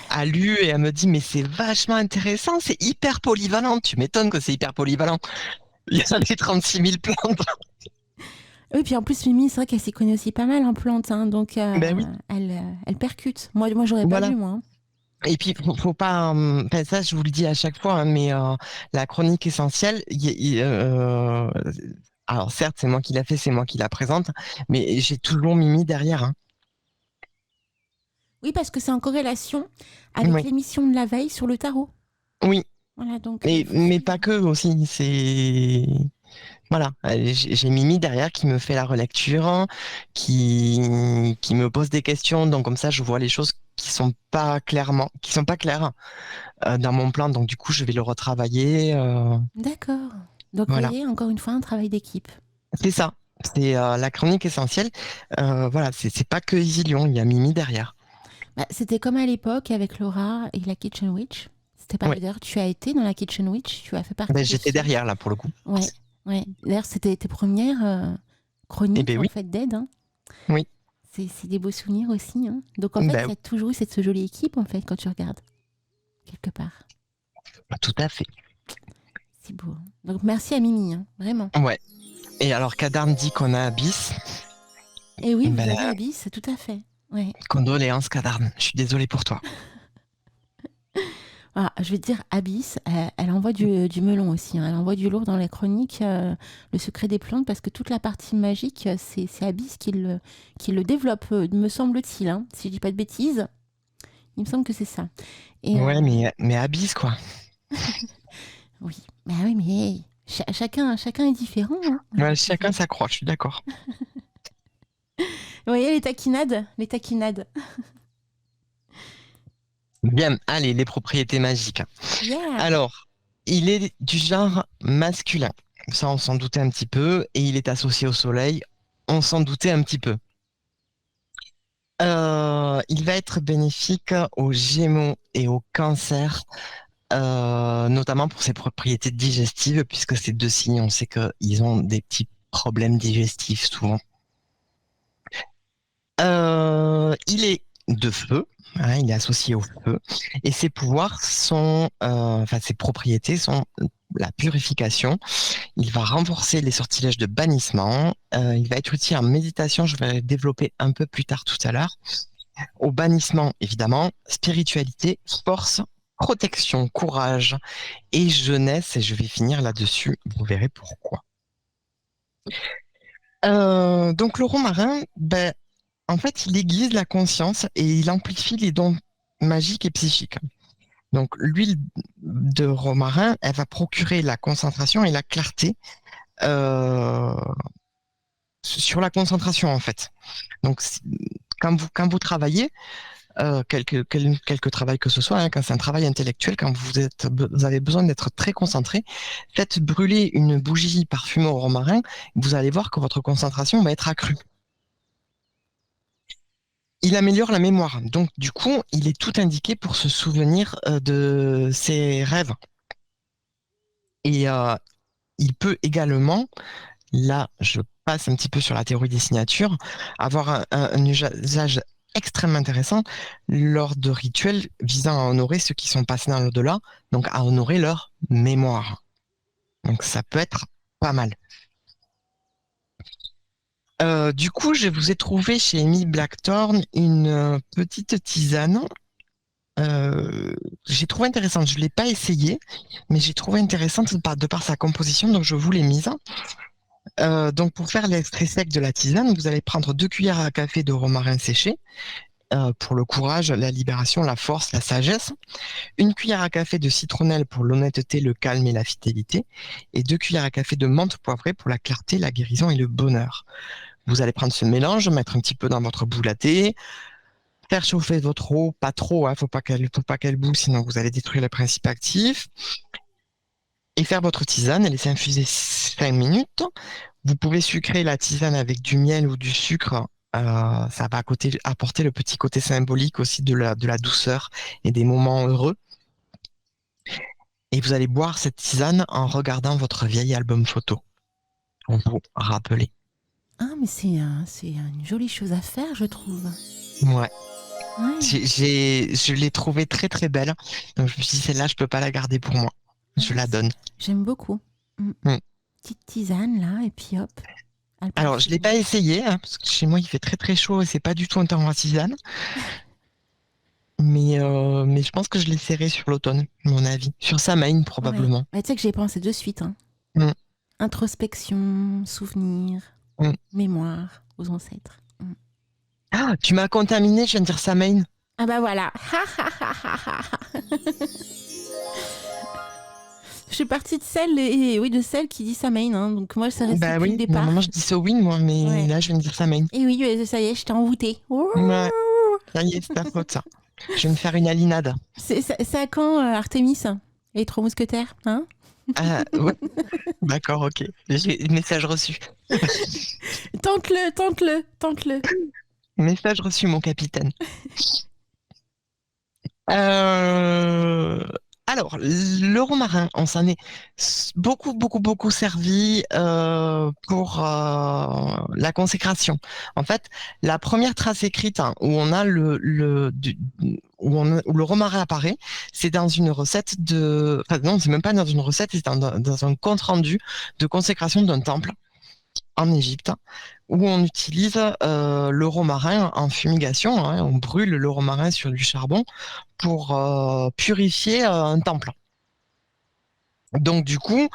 a lu et elle me dit, mais c'est vachement intéressant, c'est hyper polyvalent. Tu m'étonnes que c'est hyper polyvalent. Il y a des 36 000 plantes. Oui, puis en plus, Mimi, c'est vrai qu'elle s'y connaît aussi pas mal en plantes, hein. Donc, Ben oui, elle percute. Moi, j'aurais pas voilà. lu, moi, hein. Et puis, faut pas, enfin, ça, je vous le dis à chaque fois, hein, mais la chronique essentielle, alors certes, c'est moi qui l'a fait, c'est moi qui la présente, mais j'ai toujours Mimi derrière, hein. Oui, parce que c'est en corrélation avec Oui, l'émission de la veille sur le tarot. oui, Voilà, donc il mais, faut mais suivre. pas que aussi, c'est... Voilà, j'ai Mimi derrière qui me fait la relecture, qui me pose des questions, donc comme ça je vois les choses qui sont pas claires dans mon plan, donc du coup je vais le retravailler. D'accord. Donc, vous Voilà, voyez, encore une fois, un travail d'équipe. c'est ça. C'est la chronique essentielle. Voilà, c'est pas que Easy Lyon, il y a Mimi derrière. Bah, c'était comme à l'époque avec Laura et la Kitchen Witch. C'était pareil. Ouais, D'ailleurs, tu as été dans la Kitchen Witch, tu as fait ben, partie de j'étais ceux. derrière là pour le coup. Ouais, ouais. D'ailleurs, c'était tes premières Eh chroniques ben en oui, fait d'aide, hein. oui, C'est des beaux souvenirs aussi, hein. Donc en fait, il ben y a toujours eu cette jolie équipe en fait quand tu regardes quelque part. tout à fait. C'est beau, hein. Donc merci à Mimi, hein, vraiment. Ouais. Et alors Kadarn dit qu'on a Abyss. Et oui, vous avez Ben, Abyss, tout à fait. Ouais. condoléances Kadarn, je suis désolé pour toi. Ah, je vais te dire, Abyss, elle envoie du melon aussi, hein. Elle envoie du lourd dans les chroniques, Le secret des plantes, parce que toute la partie magique, c'est Abyss qui le développe, me semble-t-il, hein. Si je dis pas de bêtises, il me semble que c'est ça. Et Ouais, mais Abyss quoi. oui, bah oui, mais hey, chacun est différent, hein, j'ai Ouais, envie de te chacun dire. sa croix, je suis d'accord. Vous voyez les taquinades? Les taquinades. Bien, allez, les propriétés magiques. Yeah! Alors, il est du genre masculin. Ça, on s'en doutait un petit peu. Et il est associé au soleil. On s'en doutait un petit peu. Il va être bénéfique aux Gémeaux et au Cancer, notamment pour ses propriétés digestives, puisque ces deux signes, on sait qu'ils ont des petits problèmes digestifs souvent. Il est de feu, hein, il est associé au feu, et ses pouvoirs sont, enfin ses propriétés sont la purification. Il va renforcer les sortilèges de bannissement. Il va être utile en méditation. Je vais développer un peu plus tard tout à l'heure. Au bannissement, évidemment, spiritualité, force, protection, courage et jeunesse. Et je vais finir là-dessus. Vous verrez pourquoi. Donc le romarin, ben, en fait, il aiguise la conscience et il amplifie les dons magiques et psychiques. Donc, l'huile de romarin, elle va procurer la concentration et la clarté euh, sur la concentration, en fait. Donc, quand vous travaillez, quelque travail que ce soit, hein, quand c'est un travail intellectuel, quand vous avez besoin d'être très concentré, faites brûler une bougie parfumée au romarin, vous allez voir que votre concentration va être accrue. Il améliore la mémoire. Donc, du coup, il est tout indiqué pour se souvenir de ses rêves. Et il peut également, là, je passe un petit peu sur la théorie des signatures, avoir un usage extrêmement intéressant lors de rituels visant à honorer ceux qui sont passés dans l'au-delà, donc à honorer leur mémoire. Donc, ça peut être pas mal. Du coup, je vous ai trouvé chez Amy Blackthorn une petite tisane. Euh, j'ai trouvé intéressante. Je ne l'ai pas essayée, mais j'ai trouvé intéressante de par sa composition, donc je vous l'ai mise. Donc pour faire l'extrait sec de la tisane, vous allez prendre 2 cuillères à café de romarin séché pour le courage, la libération, la force, la sagesse. 1 cuillère à café de citronnelle pour l'honnêteté, le calme et la fidélité. Et 2 cuillères à café de menthe poivrée pour la clarté, la guérison et le bonheur. Vous allez prendre ce mélange, mettre un petit peu dans votre boule à thé, faire chauffer votre eau, pas trop, hein, faut pas qu'elle boue, sinon vous allez détruire le principe actif. Et faire votre tisane et laisser infuser 5 minutes. Vous pouvez sucrer la tisane avec du miel ou du sucre. Ça va apporter le petit côté symbolique aussi de la douceur et des moments heureux. Et vous allez boire cette tisane en regardant votre vieil album photo pour vous rappeler. Ah, mais c'est une jolie chose à faire, je trouve. Ouais. Ouais, Je l'ai trouvée très très belle. Donc je me suis dit, celle-là, je peux pas la garder pour moi. Je ouais, la donne. j'aime beaucoup. Mm. Mm. Petite tisane là, et puis hop, elle Alors, je l'ai parfume. pas essayé, hein, parce que chez moi, il fait très très chaud et c'est pas du tout un temps à tisane. Mais je pense que je l'essaierai sur l'automne, à mon avis. Sur sa main, Ouais. probablement. Bah, tu sais que j'y ai pensé de suite, hein. Mm, Introspection, souvenir, mm. mémoire aux ancêtres. Mm. Ah, tu m'as contaminé, je viens de dire sa main. Ah bah voilà. Je suis partie de celle, et oui, de celle qui dit sa main, hein, donc moi, ça reste Bah depuis le oui, départ. normalement je dis so win moi, mais Ouais. là je viens de dire ça main. Et oui, ça y est, je t'ai envoûtée. Ouais, ça y est, c'est ta faute ça. Je vais me faire une alinade. C'est à quand, Artémis, les trois mousquetaires, hein? Ah, ouais. D'accord, ok. J'ai message reçu. Tente-le, tente-le, tente-le. Message reçu, mon capitaine. Euh, Alors, le romarin, on s'en est beaucoup, beaucoup, beaucoup servi pour la consécration. En fait, la première trace écrite hein, où on a où le romarin apparaît, c'est dans une recette de... Enfin, non, c'est même pas dans une recette, c'est dans un compte-rendu de consécration d'un temple en Égypte, où on utilise le romarin en fumigation. Hein, on brûle le romarin sur du charbon pour purifier un temple. Donc du coup,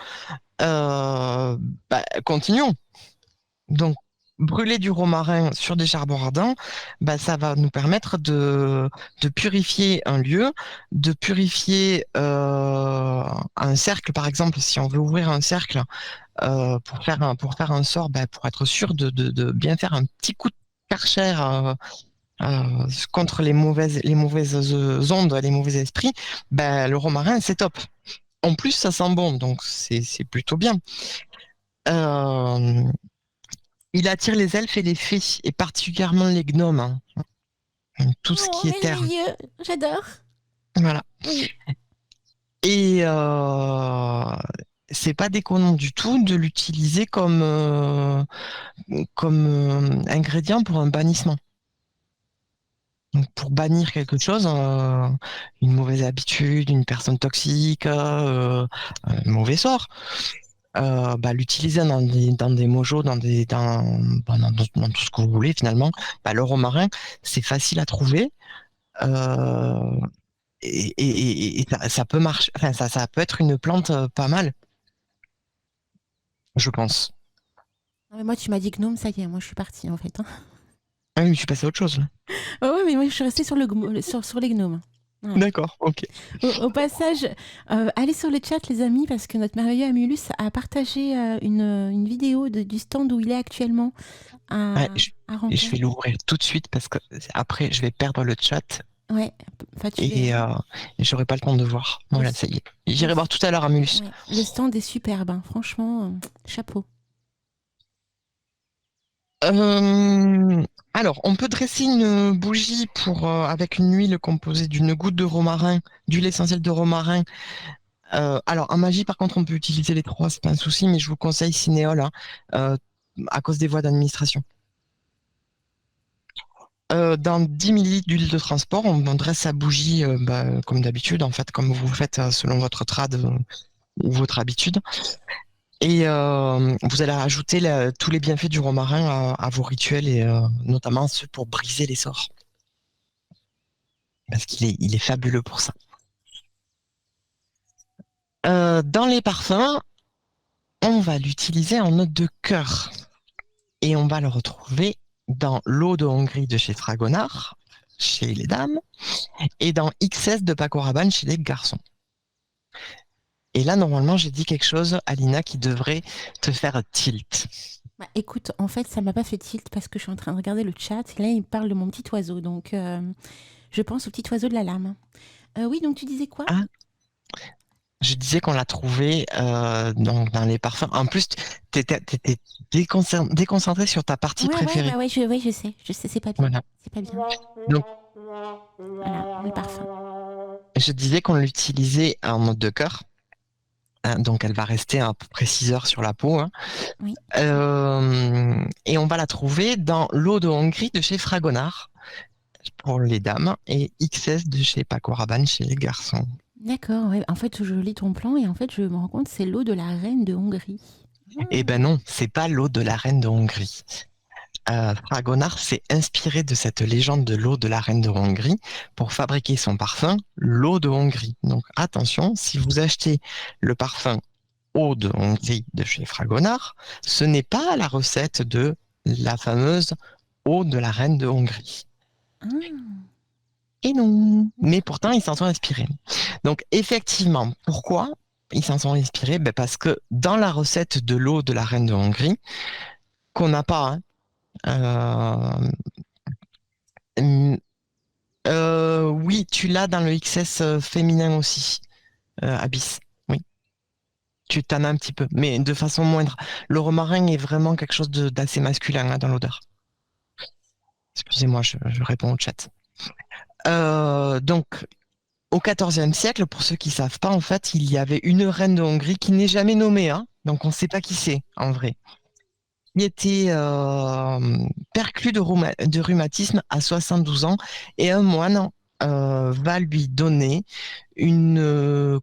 continuons. Donc brûler du romarin sur des charbons ardents, ça va nous permettre de purifier un lieu, de purifier un cercle, par exemple, si on veut ouvrir un cercle pour faire un sort, pour être sûr de bien faire un petit coup de karcher contre les mauvaises ondes, les mauvais esprits, le romarin, c'est top. En plus, ça sent bon, donc c'est plutôt bien. Euh, il attire les elfes et les fées, et particulièrement les gnomes, hein. Tout ce Oh, qui est terre. merveilleux, j'adore. Voilà. Oui. Et c'est pas déconnant du tout de l'utiliser comme ingrédient pour un bannissement. Donc pour bannir quelque chose, une mauvaise habitude, une personne toxique, un mauvais sort, l'utiliser dans des mojos, dans tout ce que vous voulez finalement, le romarin, c'est facile à trouver euh, et ça peut marcher, enfin ça peut être une plante pas mal, je pense. Ah, mais moi, tu m'as dit gnome, ça y est, moi, je suis partie, en fait, hein. Ah oui, je suis passé à autre chose là. Oh, oui, mais moi, je suis restée sur, sur les gnomes. Voilà. D'accord, ok. Au passage, allez sur le chat, les amis, parce que notre merveilleux Amulus a partagé une vidéo du stand où il est actuellement Ouais, à je Ranton. vais l'ouvrir tout de suite parce que après je vais perdre le chat. Ouais, enfin, tu Et, verras. j'aurai pas le temps de voir. Voilà, ça y est. J'irai voir tout à l'heure à Mulus. Ouais, le stand est superbe, hein. Franchement, chapeau. Alors, on peut dresser une bougie avec une huile composée d'une goutte de romarin, d'huile essentielle de romarin. Alors, en magie, par contre, on peut utiliser les trois, c'est pas un souci, mais je vous conseille Cinéole, hein, euh, à cause des voies d'administration. Dans 10 millilitres d'huile de transport, on dresse sa bougie comme d'habitude, en fait, comme vous faites selon votre trad ou votre habitude. Et vous allez rajouter tous les bienfaits du romarin à vos rituels et notamment ceux pour briser les sorts. Parce il est fabuleux pour ça. Dans les parfums, on va l'utiliser en note de cœur. Et on va le retrouver dans l'eau de Hongrie de chez Fragonard, chez les dames, et dans XS de Paco Rabanne chez les garçons. Et là, normalement, j'ai dit quelque chose, Alina, qui devrait te faire tilt. Bah, écoute, en fait, ça m'a pas fait tilt parce que je suis en train de regarder le chat et là, il me parle de mon petit oiseau. Donc, je pense au petit oiseau de la lame. Oui, donc tu disais quoi? Ah, je disais qu'on l'a trouvé dans les parfums. En plus, t'étais déconcentré sur ta partie Ouais, ouais, préférée. bah ouais, je sais, c'est pas bien. Voilà. C'est pas bien. Donc, Voilà, le parfum. je disais qu'on l'utilisait en mode de cœur. Hein, donc, elle va rester à peu près 6 heures sur la peau. Hein. Oui. Et on va la trouver dans l'eau de Hongrie de chez Fragonard pour les dames et XS de chez Paco Rabanne chez les garçons. D'accord, ouais. En fait, je lis ton plan et en fait, je me rends compte que c'est l'eau de la reine de Hongrie. Eh ben non, c'est pas l'eau de la reine de Hongrie. Fragonard s'est inspiré de cette légende de l'eau de la reine de Hongrie pour fabriquer son parfum, l'eau de Hongrie. Donc attention, si vous achetez le parfum eau de Hongrie de chez Fragonard, ce n'est pas la recette de la fameuse eau de la reine de Hongrie. Ah, Et non, mais pourtant ils s'en sont inspirés. Donc effectivement, pourquoi? ils s'en sont inspirés? Ben, parce que dans la recette de l'eau de la reine de Hongrie, qu'on n'a pas, hein, hum, oui, tu l'as dans le XS féminin aussi, Abyss. Oui, tu t'en as un petit peu, mais de façon moindre. Le romarin est vraiment quelque chose d'assez masculin hein, dans l'odeur. Excusez-moi, je réponds au chat. Donc, au XIVe siècle, pour ceux qui ne savent pas, en fait, il y avait une reine de Hongrie qui n'est jamais nommée, hein, donc on ne sait pas qui c'est en vrai. Il était perclus de rhumatisme à 72 ans et un moine va lui donner une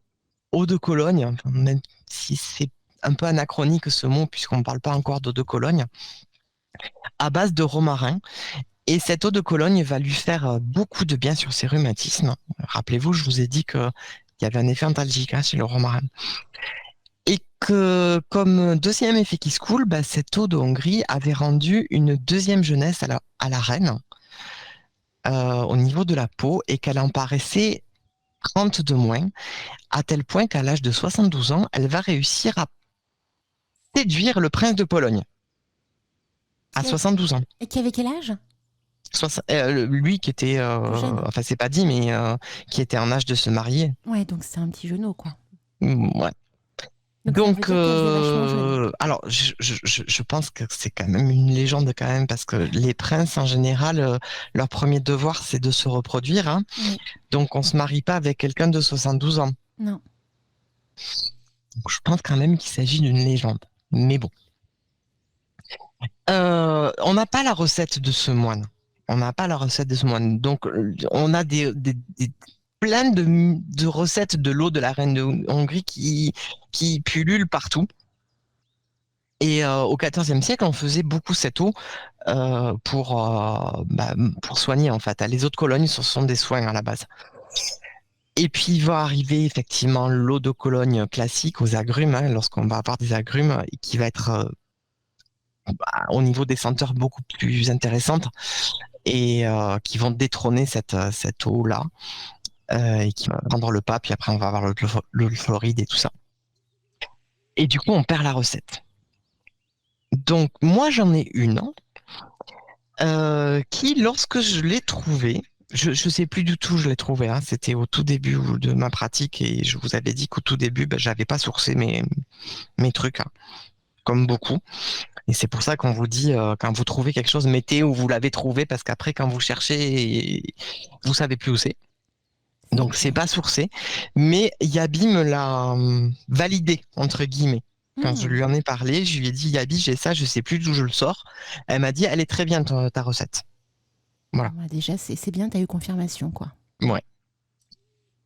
eau de Cologne, enfin, même si c'est un peu anachronique ce mot puisqu'on ne parle pas encore d'eau de Cologne, à base de romarin. Et cette eau de Cologne va lui faire beaucoup de bien sur ses rhumatismes. Rappelez-vous, je vous ai dit qu'il y avait un effet antalgique hein, chez le romarin. Et que, comme deuxième effet qui se coule, bah, cette eau de Hongrie avait rendu une deuxième jeunesse à la reine au niveau de la peau et qu'elle en paraissait 30 de moins, à tel point qu'à l'âge de 72 ans, elle va réussir à séduire le prince de Pologne à 72 ans. Et qui avait quel âge? Lui qui était, enfin c'est pas dit, mais qui était en âge de se marier. Ouais, donc c'est un petit genou, quoi. Ouais. Donc, alors, je pense que c'est quand même une légende quand même, parce que les princes, en général, leur premier devoir, c'est de se reproduire. Hein. Oui. Donc, on se marie pas avec quelqu'un de 72 ans. Non. Donc, je pense quand même qu'il s'agit d'une légende. Mais bon. On n'a pas la recette de ce moine. On n'a pas la recette de ce moine. Donc, on a plein de recettes de l'eau de la reine de Hongrie qui pullulent partout. Et au XIVe siècle, on faisait beaucoup cette eau pour soigner, en fait. Les eaux de Cologne, ce sont des soins à la base. Et puis, il va arriver effectivement l'eau de Cologne classique aux agrumes, hein, lorsqu'on va avoir des agrumes, qui va être au niveau des senteurs beaucoup plus intéressantes et qui vont détrôner cette eau-là et qui va prendre le pas. Puis après, on va avoir le Floride et tout ça. Et du coup, on perd la recette. Donc, moi, j'en ai une qui, lorsque je l'ai trouvée, je ne sais plus du tout où je l'ai trouvée, hein, c'était au tout début de ma pratique et je vous avais dit qu'au tout début, ben, j'avais pas sourcé mes trucs, hein, comme beaucoup. Et c'est pour ça qu'on vous dit, quand vous trouvez quelque chose, mettez où vous l'avez trouvé, parce qu'après, quand vous cherchez, vous savez plus où c'est. Donc, c'est pas sourcé. Mais Yabi me l'a validé, entre guillemets. Quand je lui en ai parlé, je lui ai dit, Yabi, j'ai ça, je sais plus d'où je le sors. Elle m'a dit, elle est très bien ta recette. Voilà. Bah déjà, c'est bien, tu as eu confirmation, quoi. Ouais.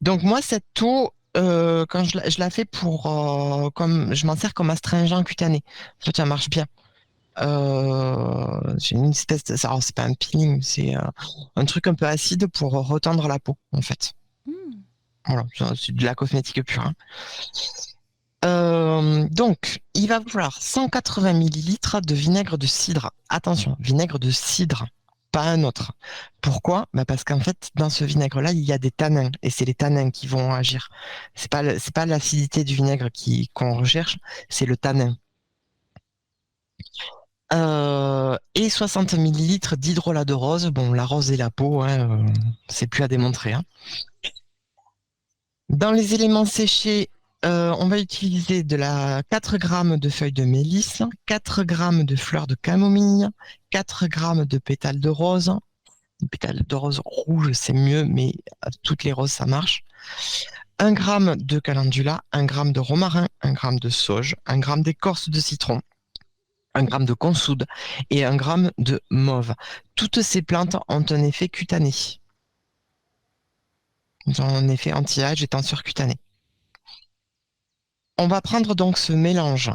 Donc moi, cette eau, quand je la fais comme je m'en sers comme astringent cutané. En fait, ça marche bien. J'ai une espèce de, alors c'est pas un peeling, c'est un truc un peu acide pour retendre la peau, en fait. Voilà, c'est de la cosmétique pure. Hein. Donc, il va falloir 180 millilitres de vinaigre de cidre. Attention, vinaigre de cidre, pas un autre. Pourquoi? Bah parce qu'en fait, dans ce vinaigre-là, il y a des tanins, et c'est les tanins qui vont agir. C'est pas l'acidité du vinaigre qu'on recherche, c'est le tanin. Et 60 millilitres d'hydrolat de rose. Bon, la rose et la peau, hein, c'est plus à démontrer. Hein. Dans les éléments séchés, on va utiliser 4 grammes de feuilles de mélisse, 4 grammes de fleurs de camomille, 4 grammes de pétales de rose. Pétales de rose rouge, c'est mieux, mais toutes les roses, ça marche. 1 gramme de calendula, 1 gramme de romarin, 1 gramme de sauge, 1 gramme d'écorce de citron, 1 gramme de consoude et 1 gramme de mauve. Toutes ces plantes ont un effet cutané. Ils ont un effet anti-âge et tenseur cutané. On va prendre donc ce mélange.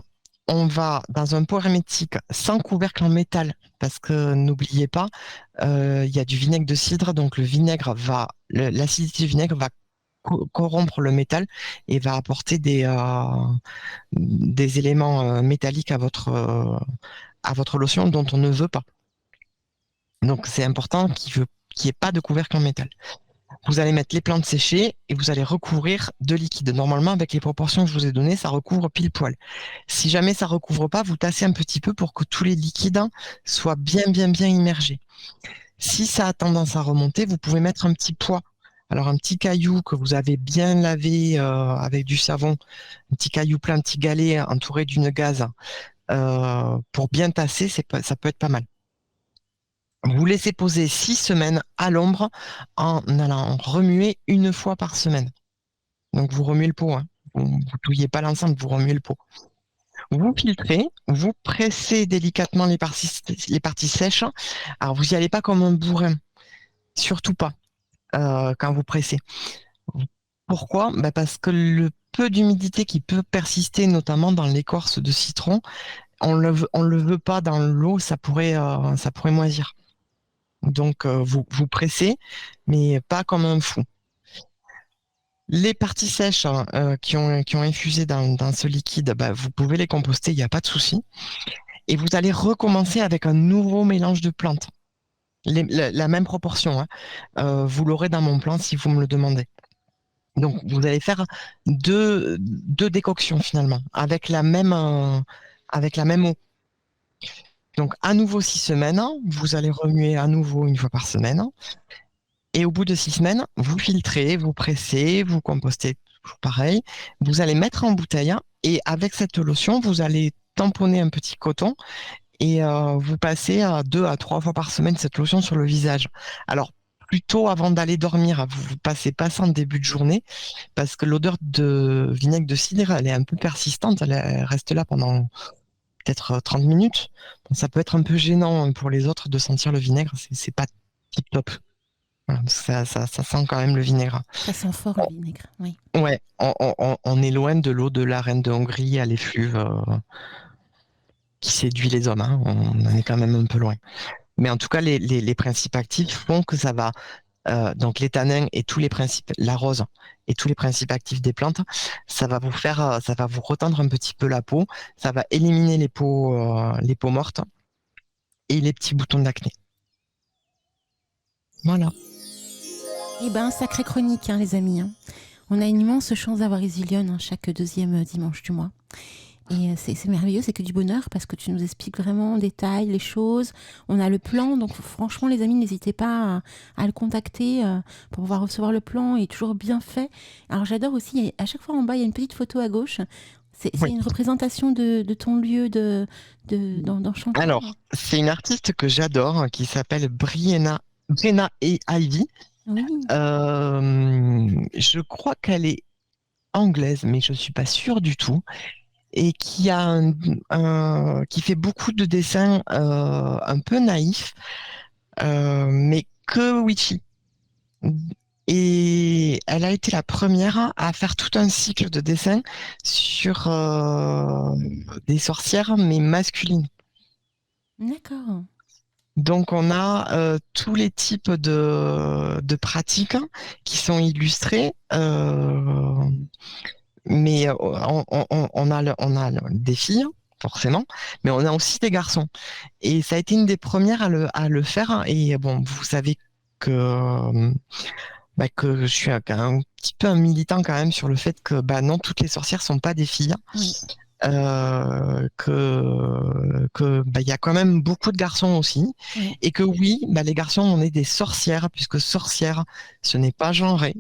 On va dans un pot hermétique sans couvercle en métal, parce que n'oubliez pas, il y a du vinaigre de cidre, donc l'acidité du vinaigre va corrompre le métal et va apporter des éléments métalliques à votre lotion dont on ne veut pas. Donc c'est important qu'il n'y ait pas de couvercle en métal. Vous allez mettre les plantes séchées et vous allez recouvrir de liquide. Normalement, avec les proportions que je vous ai données, ça recouvre pile poil. Si jamais ça recouvre pas, vous tassez un petit peu pour que tous les liquides soient bien immergés. Si ça a tendance à remonter, vous pouvez mettre un petit poids. Alors un petit caillou que vous avez bien lavé avec du savon, un petit caillou plein, un petit galet entouré d'une gaze pour bien tasser, ça peut être pas mal. Vous laissez poser 6 semaines à l'ombre en allant remuer une fois par semaine. Donc vous remuez le pot, hein. Vous ne touillez pas l'ensemble, vous remuez le pot. Vous filtrez, vous pressez délicatement les parties sèches. Alors vous n'y allez pas comme un bourrin, surtout pas quand vous pressez. Pourquoi? Parce que le peu d'humidité qui peut persister, notamment dans l'écorce de citron, on le veut pas dans l'eau, ça pourrait moisir. Donc vous pressez, mais pas comme un fou. Les parties sèches qui ont infusé dans ce liquide, vous pouvez les composter, il n'y a pas de souci. Et vous allez recommencer avec un nouveau mélange de plantes. La même proportion, hein. Vous l'aurez dans mon plan si vous me le demandez. Donc, vous allez faire deux décoctions finalement, avec la même eau. Donc, à nouveau 6 semaines, vous allez remuer à nouveau une fois par semaine. Et au bout de 6 semaines, vous filtrez, vous pressez, vous compostez, toujours pareil. Vous allez mettre en bouteille et avec cette lotion, vous allez tamponner un petit coton et vous passez 2 à 3 fois par semaine cette lotion sur le visage. Alors, plutôt avant d'aller dormir, vous passez pas ça en début de journée parce que l'odeur de vinaigre de cidre, elle est un peu persistante, elle reste là pendant peut-être 30 minutes. Bon, ça peut être un peu gênant pour les autres de sentir le vinaigre, c'est pas tip top. Voilà, ça sent quand même le vinaigre. Ça sent fort le vinaigre, oui. Ouais, on est loin de l'eau de la reine de Hongrie à l'effluve qui séduit les hommes, hein. On en est quand même un peu loin. Mais en tout cas, les principes actifs font que ça va, donc les tanins et tous les principes, la rose et tous les principes actifs des plantes, ça va vous retendre un petit peu la peau, ça va éliminer les peaux mortes et les petits boutons d'acné. Voilà. Eh ben, sacrée chronique, hein, les amis. Hein. On a une immense chance d'avoir Isilionne chaque deuxième dimanche du mois. Et c'est merveilleux, c'est que du bonheur parce que tu nous expliques vraiment en détail les choses. On a le plan, donc franchement les amis, n'hésitez pas à le contacter pour pouvoir recevoir le plan, il est toujours bien fait. Alors j'adore aussi, à chaque fois en bas, il y a une petite photo à gauche. C'est une représentation de ton lieu d'enchantement. Alors, c'est une artiste que j'adore qui s'appelle Brenna et Ivy. Oui. Je crois qu'elle est anglaise, mais je suis pas sûre du tout. Et qui qui fait beaucoup de dessins un peu naïfs, mais que witchy. Et elle a été la première à faire tout un cycle de dessins sur des sorcières, mais masculines. D'accord. Donc on a tous les types de pratiques qui sont illustrées. Mais on a des filles, forcément, mais on a aussi des garçons. Et ça a été une des premières à le faire. Et bon, vous savez que, que je suis un petit peu un militant quand même sur le fait que non, toutes les sorcières sont pas des filles. Oui. Y a quand même beaucoup de garçons aussi. Oui. Et que oui, les garçons, on est des sorcières, puisque sorcière, ce n'est pas genré.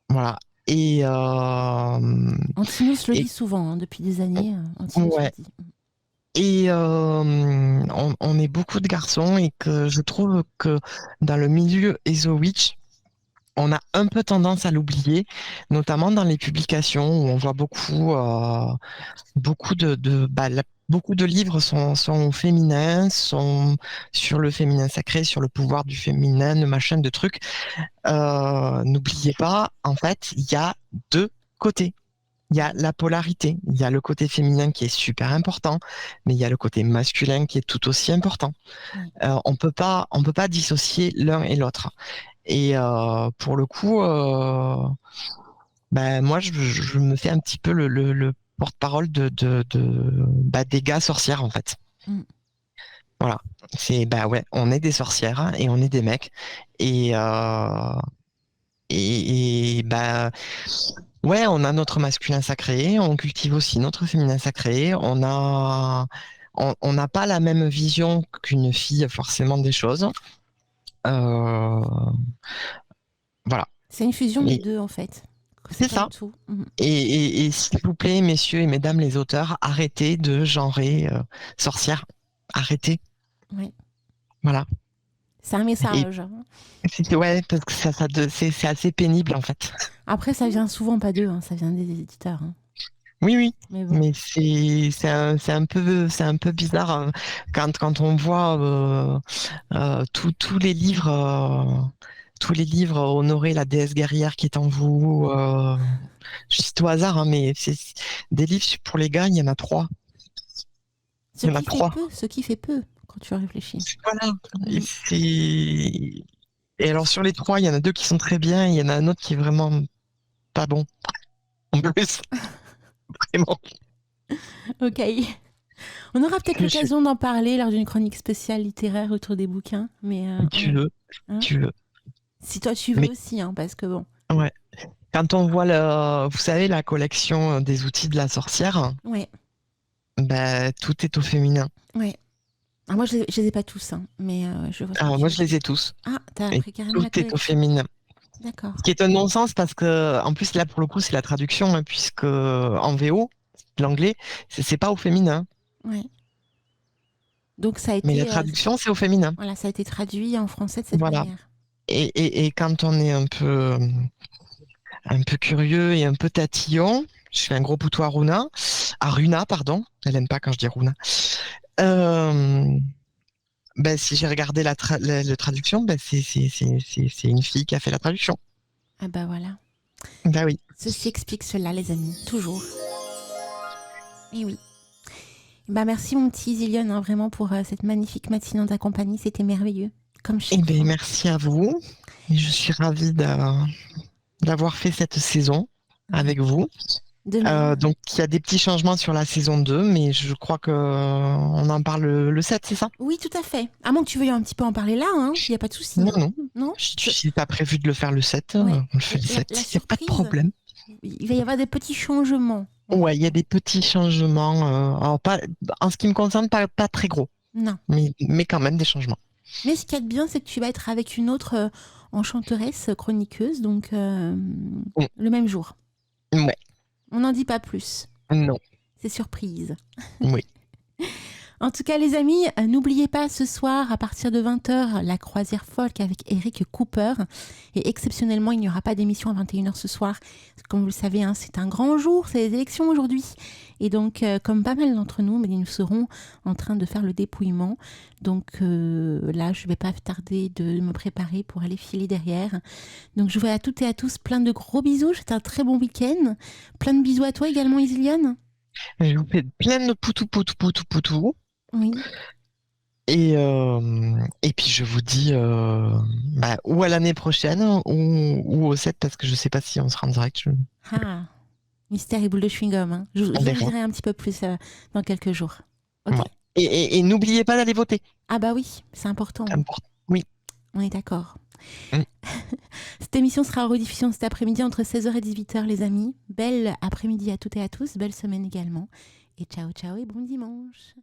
Voilà. Et Antinous le dit souvent depuis des années. Ouais. Et on est beaucoup de garçons et que je trouve que dans le milieu EsoWitch, on a un peu tendance à l'oublier, notamment dans les publications où on voit beaucoup de livres sont au féminin, sont sur le féminin sacré, sur le pouvoir du féminin, le machin de trucs. N'oubliez pas, en fait, il y a 2 côtés. Il y a la polarité, il y a le côté féminin qui est super important, mais il y a le côté masculin qui est tout aussi important. On peut pas dissocier l'un et l'autre. Et pour le coup, moi, je me fais un petit peu le porte-parole des gars sorcières, en fait. Voilà. Ouais, on est des sorcières et on est des mecs. Et, ouais, on a notre masculin sacré, on cultive aussi notre féminin sacré. On n'a pas la même vision qu'une fille forcément des choses. Euh, voilà. C'est une fusion des Et deux, en fait. C'est c'est comme ça. tout. Mhm. Et s'il vous plaît, messieurs et mesdames les auteurs, arrêtez de genrer sorcière. Arrêtez. Ouais. Voilà. C'est un Et message, hein. ouais, parce que c'est assez pénible en fait. Après, ça vient souvent pas d'eux, hein, ça vient des éditeurs, hein. Oui, oui. Mais bon. Mais c'est un peu bizarre quand on voit tous les livres honorer la déesse guerrière qui est en vous. Juste au hasard, hein, mais c'est des livres pour les gars, il y en a trois. Ce Il y en a qui fait trois. peu, ce qui fait peu, quand tu réfléchis. Voilà. Et Mhm. et alors sur les trois, il y en a deux qui sont très bien, il y en a un autre qui est vraiment pas bon. En plus, vraiment. Ok. On aura peut-être Je- l'occasion d'en parler lors d'une chronique spéciale littéraire autour des bouquins, mais Tu ouais. veux, Hein, tu veux. si toi tu veux Mais aussi, hein, parce que bon. ouais. Quand on voit vous savez, la collection des outils de la sorcière, Ouais, bah, tout est au féminin. ouais. Alors moi, je les ai pas tous, hein, mais je vois ce que Alors, tu moi, veux je les dire. ai tous. Ah, t'as Et pris carrément tout la est au collection. féminin. D'accord. Ce qui est un non-sens parce que, en plus, là, pour le coup, c'est la traduction, hein, puisque en VO, l'anglais, c'est pas au féminin. Ouais. Donc ça a Mais la été, traduction, c'est au féminin. voilà, ça a été traduit en français de cette Voilà. manière. Et quand on est un peu curieux et un peu tatillon, je fais un gros poutou à Runa, pardon. Elle aime pas quand je dis Runa. Euh, Ben, si j'ai regardé la traduction, ben, c'est une fille qui a fait la traduction. Ah bah voilà. Ben oui. Ceci explique cela, les amis, toujours. Et oui. Bah merci mon petit Zillion, hein, vraiment pour cette magnifique matinée en ta compagnie, c'était merveilleux, comme Eh chaque ben, fois. merci à vous. Et je suis ravie d'avoir fait cette saison Ouais. avec vous. De même. Donc, il y a des petits changements sur la saison 2, mais je crois que on en parle le 7, c'est ça? Oui, tout à fait. À moins que tu veuilles un petit peu en parler là, hein, il n'y a pas de souci. Non, Hein. non. Non. Si t'as prévu de le faire le 7, Ouais. on le fait le La, 7. la Il n'y a pas de surprise, problème. il va y avoir des petits changements. Voilà. Ouais, il y a des petits changements. Alors pas, en ce qui me concerne, pas très gros, Non. mais quand même des changements. Mais ce qu'il y a de bien, c'est que tu vas être avec une autre enchanteresse chroniqueuse, donc Mm. le même jour. Ouais, On n'en dit pas plus. non, C'est surprise. oui. En tout cas, les amis, n'oubliez pas ce soir, à partir de 20h, la croisière folk avec Eric Cooper. Et exceptionnellement, il n'y aura pas d'émission à 21h ce soir. Comme vous le savez, hein, c'est un grand jour, c'est les élections aujourd'hui. Et donc, comme pas mal d'entre nous, nous serons en train de faire le dépouillement. Donc là, je ne vais pas tarder de me préparer pour aller filer derrière. Donc, je vous fais à toutes et à tous plein de gros bisous. C'était un très bon week-end. Plein de bisous à toi également, Isiliane. Je vous fais plein de poutou, poutou, poutou, poutou. Oui. Et puis je vous dis ou à l'année prochaine ou au 7 parce que je sais pas si on sera en direct. Ah, mystère et boule de chewing-gum. Hein. Je On vous verra. dirai un petit peu plus dans quelques jours. Ok. Ouais. Et n'oubliez pas d'aller voter. Ah bah oui, c'est important. C'est important. Oui. On est d'accord. Mm. Cette émission sera en rediffusion cet après-midi entre 16h et 18h, les amis. Belle après-midi à toutes et à tous. Belle semaine également. Et ciao, ciao et bon dimanche.